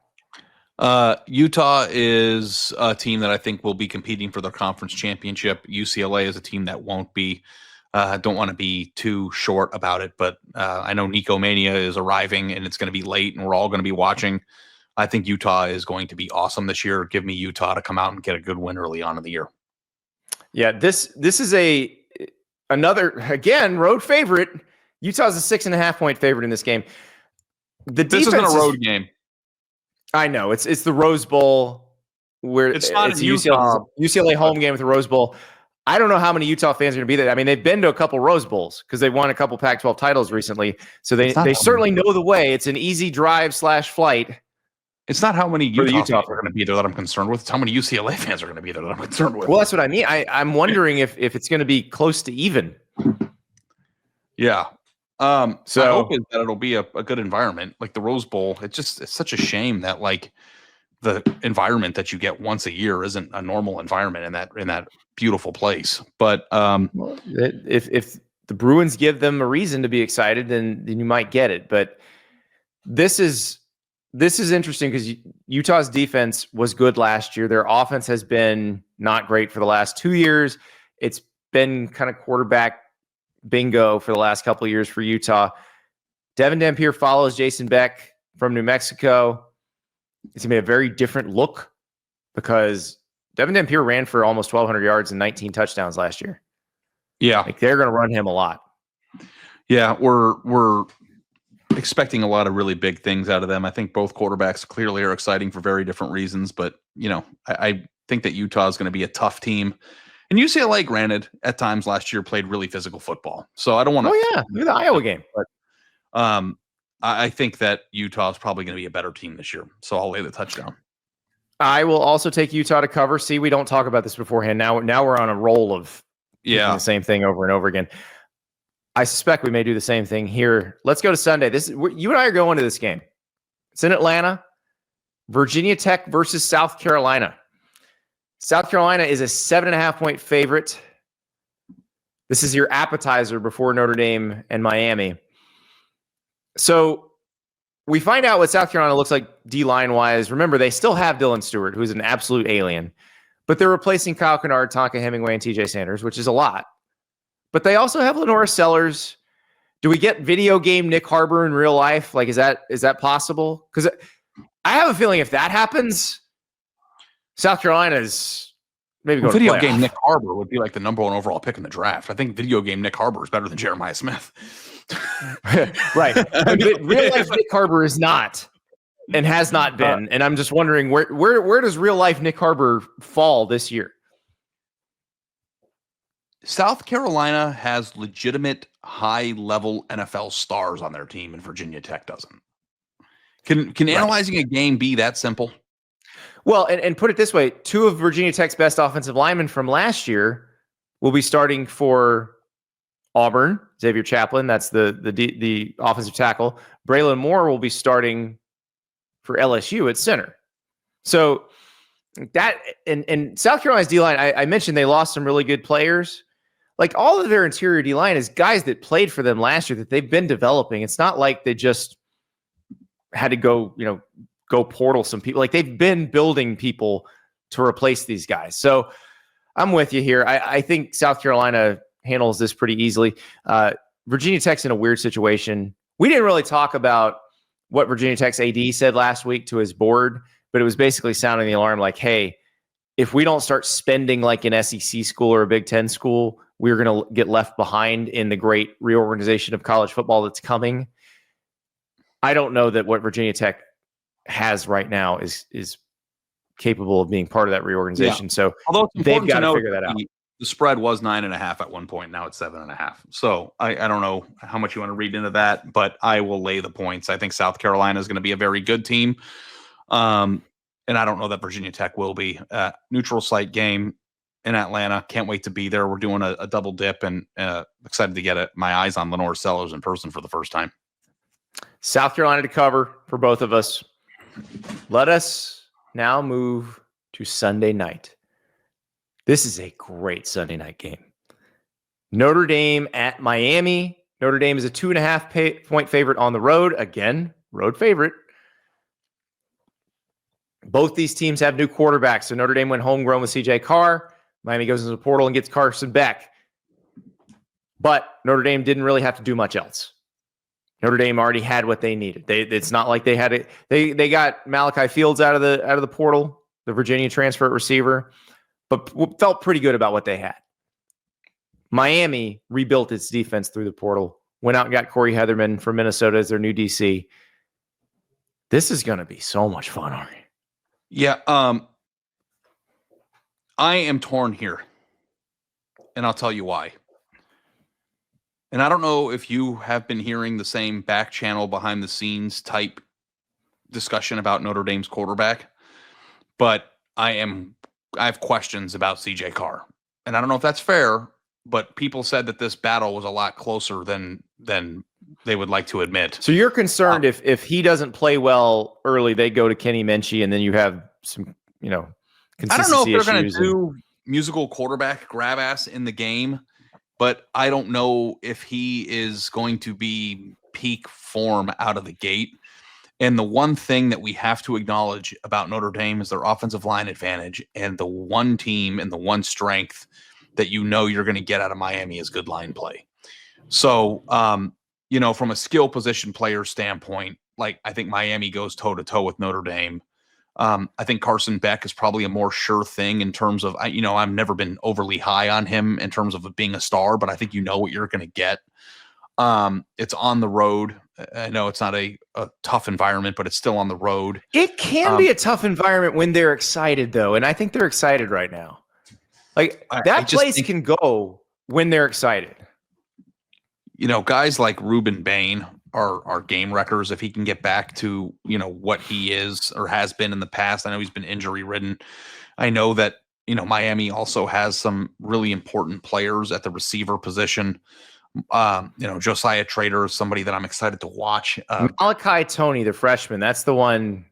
Utah is a team that I think will be competing for their conference championship. UCLA is a team that won't be. Don't want to be too short about it, but I know Nico Mania is arriving and it's going to be late and we're all going to be watching. I think Utah is going to be awesome this year. Give me Utah to come out and get a good win early on in the year. Yeah, this is another, again, road favorite. Utah's a 6.5 point favorite in this game. This isn't a road game. I know it's the Rose Bowl, where it's not a UCLA home game with the Rose Bowl. I don't know how many Utah fans are going to be there. I mean, they've been to a couple Rose Bowls because they won a couple Pac-12 titles recently, so they certainly know the way. It's an easy drive/flight. It's not how many Utah fans are going to be there that I'm concerned with. It's how many UCLA fans are going to be there that I'm concerned with. Well, that's what I mean. I'm wondering if it's going to be close to even. Yeah. So I hope that it'll be a good environment, like the Rose Bowl. It's such a shame that like the environment that you get once a year isn't a normal environment in that beautiful place. But if the Bruins give them a reason to be excited, then you might get it. But this is interesting because Utah's defense was good last year. Their offense has been not great for the last 2 years. It's been kind of quarterback bingo for the last couple of years for Utah. Devin Dampier follows Jason Beck from New Mexico. It's going to be a very different look because Devin Dampier ran for almost 1,200 yards and 19 touchdowns last year. Yeah. Like they're going to run him a lot. Yeah, we're expecting a lot of really big things out of them. I think both quarterbacks clearly are exciting for very different reasons, but I think that Utah is going to be a tough team. And UCLA, granted, at times last year played really physical football. So I don't want to. Oh, yeah. Look at the Iowa game. But I think that Utah is probably going to be a better team this year. So I'll lay the touchdown. I will also take Utah to cover. See, we don't talk about this beforehand. Now we're on a roll of doing the same thing over and over again. I suspect we may do the same thing here. Let's go to Sunday. You and I are going to this game. It's in Atlanta. Virginia Tech versus South Carolina. South Carolina is a 7.5 point favorite. This is your appetizer before Notre Dame and Miami. So we find out what South Carolina looks like D-line wise. Remember, they still have Dylan Stewart, who's an absolute alien, but they're replacing Kyle Kennard, Tonka Hemingway, and TJ Sanders, which is a lot. But they also have Lenora Sellers. Do we get video game Nick Harbor in real life? Like, is that possible? Because I have a feeling if that happens, South Carolina is maybe going video to game Nick Harbor would be like the number 1 overall pick in the draft. I think video game Nick Harbor is better than Jeremiah Smith. Right. Real life Nick Harbor is not and has not been. And I'm just wondering where does real life Nick Harbor fall this year? South Carolina has legitimate high-level NFL stars on their team, and Virginia Tech doesn't. Can analyzing a game be that simple? Well, and put it this way, 2 of Virginia Tech's best offensive linemen from last year will be starting for Auburn. Xavier Chaplin, that's the offensive tackle. Braylon Moore will be starting for LSU at center. So that and South Carolina's D-line, I mentioned they lost some really good players. Like all of their interior D-line is guys that played for them last year that they've been developing. It's not like they just had to go portal some people. Like they've been building people to replace these guys. So I'm with you here. I think South Carolina handles this pretty easily. Virginia Tech's in a weird situation. We didn't really talk about what Virginia Tech's AD said last week to his board, but it was basically sounding the alarm like, hey, if we don't start spending like an SEC school or a Big Ten school, we're going to get left behind in the great reorganization of college football that's coming. I don't know that what Virginia Tech has right now is capable of being part of that reorganization. Yeah. So although they've got to figure that out. The spread was 9.5 at one point. Now it's 7.5. So I don't know how much you want to read into that, but I will lay the points. I think South Carolina is going to be a very good team. And I don't know that Virginia Tech will be. Neutral site game in Atlanta. Can't wait to be there. We're doing a double dip and excited to get my eyes on Lenore Sellers in person for the first time. South Carolina to cover for both of us. Let us now move to Sunday night. This is a great Sunday night game. Notre Dame at Miami. Notre Dame is a 2.5 point favorite on the road. Again, road favorite. Both these teams have new quarterbacks. So Notre Dame went homegrown with CJ Carr. Miami goes into the portal and gets Carson Beck. But Notre Dame didn't really have to do much else. Notre Dame already had what they needed. It's not like they had it. They got Malachi Fields out of the portal, the Virginia transfer at receiver, but felt pretty good about what they had. Miami rebuilt its defense through the portal, went out and got Corey Heatherman from Minnesota as their new DC. This is going to be so much fun, Ari. Yeah, I am torn here, and I'll tell you why. And I don't know if you have been hearing the same back channel behind the scenes type discussion about Notre Dame's quarterback, but I have questions about CJ Carr. And I don't know if that's fair, but people said that this battle was a lot closer than they would like to admit. So you're concerned if he doesn't play well early, they go to Kenny Minchie, and then you have some, consistency I don't know if they're going issues to do musical quarterback grab ass in the game, but I don't know if he is going to be peak form out of the gate. And the one thing that we have to acknowledge about Notre Dame is their offensive line advantage, and the one team and the one strength that you're going to get out of Miami is good line play. So, from a skill position player standpoint, like I think Miami goes toe to toe with Notre Dame. I think Carson Beck is probably a more sure thing in terms of, I've never been overly high on him in terms of being a star, but I think what you're going to get. It's on the road. I know it's not a tough environment, but it's still on the road. It can be a tough environment when they're excited, though, and I think they're excited right now. Like that place can go when they're excited. Guys like Ruben Bain are game wreckers if he can get back to, what he is or has been in the past. I know he's been injury ridden. I know that, Miami also has some really important players at the receiver position. Josiah Trader is somebody that I'm excited to watch. Malachi Toney, the freshman, that's the one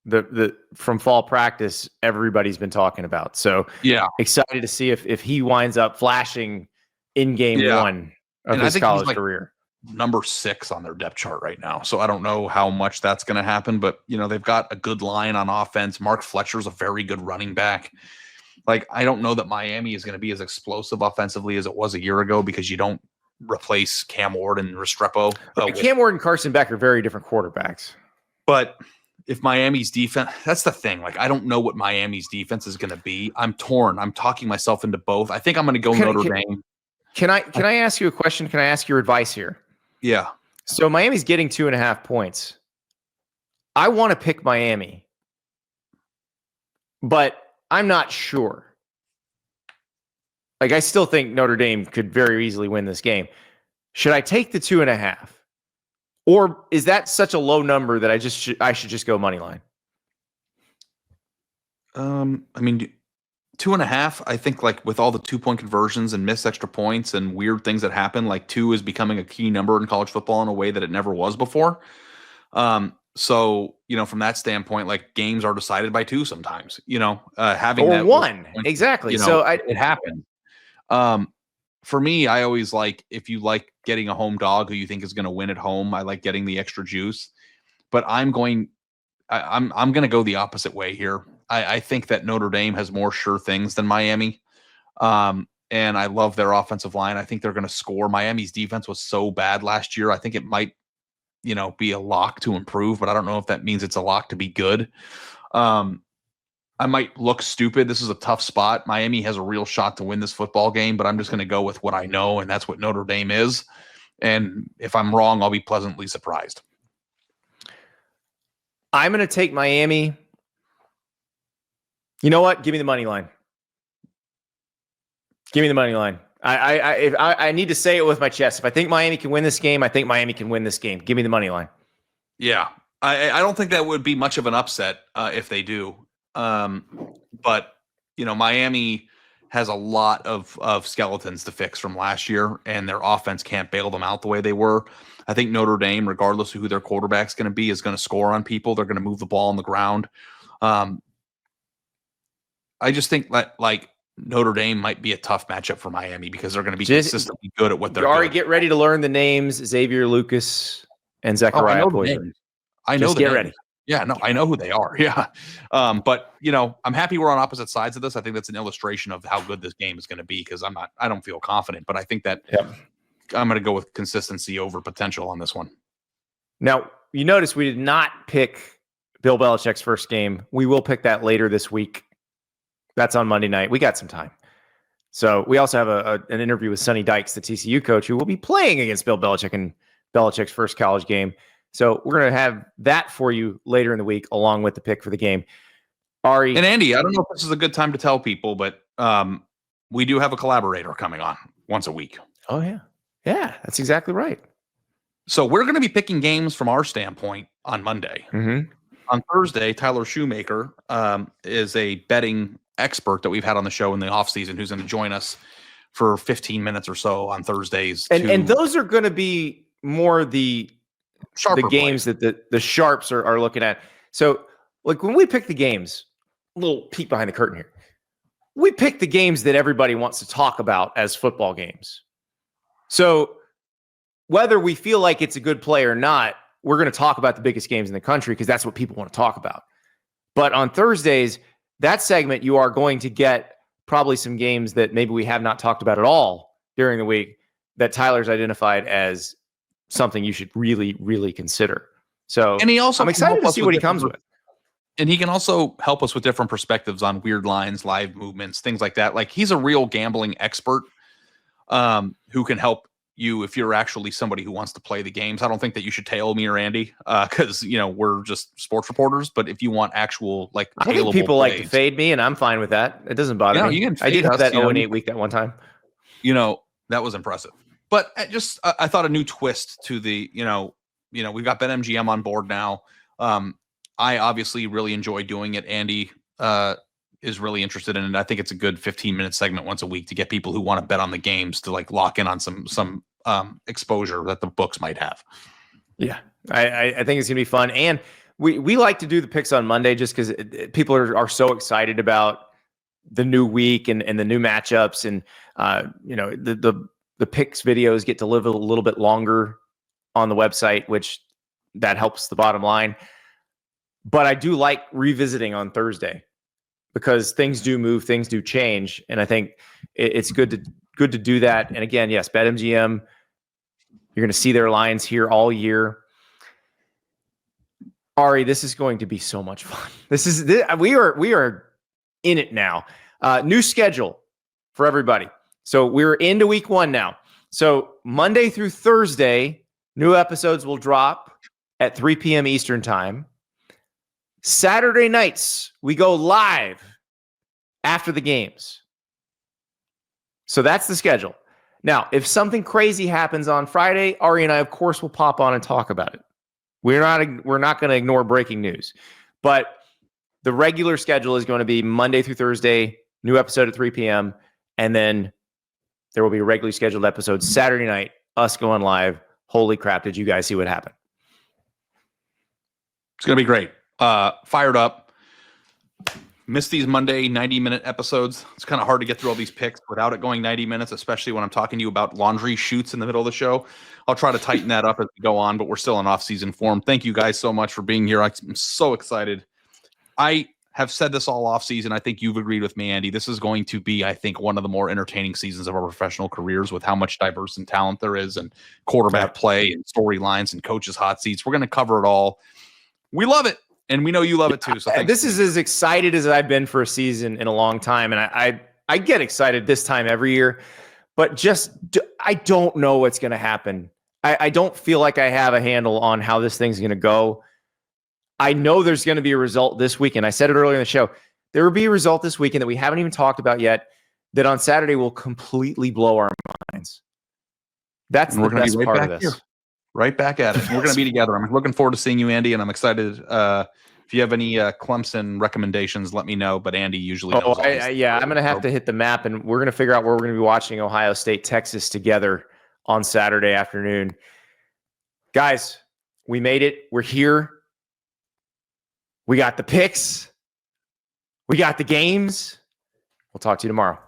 the from fall practice everybody's been talking about. So yeah, excited to see if he winds up flashing in game one of his college career. Number 6 on their depth chart right now. So I don't know how much that's going to happen, but they've got a good line on offense. Mark Fletcher's a very good running back. Like, I don't know that Miami is going to be as explosive offensively as it was a year ago because you don't replace Cam Ward and Restrepo. Cam Ward and Carson Beck are very different quarterbacks. But if Miami's defense, that's the thing. Like, I don't know what Miami's defense is going to be. I'm torn. I'm talking myself into both. I think I'm going to go Notre Dame. Can I ask you a question? Can I ask your advice here? Yeah. So Miami's getting 2.5 points. I want to pick Miami, but I'm not sure. Like, I still think Notre Dame could very easily win this game. Should I take the 2.5? Or is that such a low number that I should just go money line? 2.5, I think, like, with all the 2-point conversions and missed extra points and weird things that happen, like 2 is becoming a key number in college football in a way that it never was before. So, from that standpoint, like, games are decided by 2 sometimes, having or that 1. Exactly. So it happened. For me, I always like, if you like getting a home dog who you think is going to win at home, I like getting the extra juice, but I'm going to go the opposite way here. I think that Notre Dame has more sure things than Miami. and I love their offensive line. I think they're going to score. Miami's defense was so bad last year. I think it might, be a lock to improve, but I don't know if that means it's a lock to be good. I might look stupid. This is a tough spot. Miami has a real shot to win this football game, but I'm just going to go with what I know, and that's what Notre Dame is. And if I'm wrong, I'll be pleasantly surprised. I'm going to take Miami. You know what? Give me the money line. Give me the money line. I need to say it with my chest. If I think Miami can win this game, I think Miami can win this game. Give me the money line. Yeah. I don't think that would be much of an upset if they do. But, Miami has a lot of skeletons to fix from last year, and their offense can't bail them out the way they were. I think Notre Dame, regardless of who their quarterback's going to be, is going to score on people. They're going to move the ball on the ground. I just think that, Notre Dame might be a tough matchup for Miami because they're going to be consistently good at what they're doing. Get ready to learn the names: Xavier Lucas and Zechariah Poyser. I know. Get ready. Yeah, no, I know who they are. Yeah. But I'm happy we're on opposite sides of this. I think that's an illustration of how good this game is going to be because I don't feel confident, but I think that I'm going to go with consistency over potential on this one. Now, you notice we did not pick Bill Belichick's first game. We will pick that later this week. That's on Monday night. We got some time. So we also have an interview with Sonny Dykes, the TCU coach, who will be playing against Bill Belichick in Belichick's first college game. So we're going to have that for you later in the week, along with the pick for the game. Ari and Andy, I don't know if this is a good time to tell people, but we do have a collaborator coming on once a week. Oh, yeah. Yeah, that's exactly right. So we're going to be picking games from our standpoint on Monday. Mm-hmm. On Thursday, Tyler Shoemaker is a betting expert that we've had on the show in the offseason who's going to join us for 15 minutes or so on Thursdays. And those are going to be more the games play. that the sharps are looking at. So, when we pick the games, a little peek behind the curtain here, we pick the games that everybody wants to talk about as football games. So whether we feel like it's a good play or not, we're going to talk about the biggest games in the country because that's what people want to talk about. But on Thursdays, that segment, you are going to get probably some games that maybe we have not talked about at all during the week that Tyler's identified as something you should really, really consider. So and I'm excited to see what he comes with. And he can also help us with different perspectives on weird lines, live movements, things like that. He's a real gambling expert who can help you if you're actually somebody who wants to play the games. I don't think that you should tail me or Andy because we're just sports reporters. But if you want actual I think people plays, like to fade me, and I'm fine with that. It doesn't bother me. You can I did have that 0-8 week that one time. That was impressive. But I thought a new twist to the we've got BetMGM on board now. I obviously really enjoy doing it. Andy is really interested in it. I think it's a good 15-minute segment once a week to get people who want to bet on the games to lock in on some exposure that the books might have. Yeah, I think it's gonna be fun, and we like to do the picks on Monday just because people are so excited about the new week and the new matchups, and the picks videos get to live a little bit longer on the website, which that helps the bottom line. But I do like revisiting on Thursday because things do move, things do change. And I think it's good to do that. And again, yes, BetMGM, you're going to see their lines here all year. Ari, this is going to be so much fun. We are in it now. New schedule for everybody. So we're into week 1 now. So Monday through Thursday, new episodes will drop at 3 p.m. Eastern time. Saturday nights, we go live after the games. So that's the schedule. Now, if something crazy happens on Friday, Ari and I, of course, will pop on and talk about it. We're not going to ignore breaking news. But the regular schedule is going to be Monday through Thursday, new episode at 3 p.m. And then there will be a regularly scheduled episode Saturday night, us going live. Holy crap, did you guys see what happened? It's going to be great. Fired up. Missed these Monday 90-minute episodes. It's kind of hard to get through all these picks without it going 90 minutes, especially when I'm talking to you about laundry chutes in the middle of the show. I'll try to tighten that up as we go on, but we're still in off-season form. Thank you guys so much for being here. I'm so excited. I have said this all off season. I think you've agreed with me, Andy. This is going to be, I think, one of the more entertaining seasons of our professional careers with how much diverse and talent there is and quarterback play and storylines and coaches' hot seats. We're going to cover it all. We love it. And we know you love it too. So this is as excited as I've been for a season in a long time. And I get excited this time every year, but I don't know what's going to happen. I don't feel like I have a handle on how this thing's going to go. I know there's going to be a result this weekend. I said it earlier in the show. There will be a result this weekend that we haven't even talked about yet that on Saturday will completely blow our minds. That's the best part of this. Here. Right back at it. We're going to be together. I'm looking forward to seeing you, Andy, and I'm excited. If you have any Clemson recommendations, let me know. But Andy usually knows. I'm going to have to hit the map, and we're going to figure out where we're going to be watching Ohio State, Texas together on Saturday afternoon. Guys, we made it. We're here. We got the picks. We got the games. We'll talk to you tomorrow.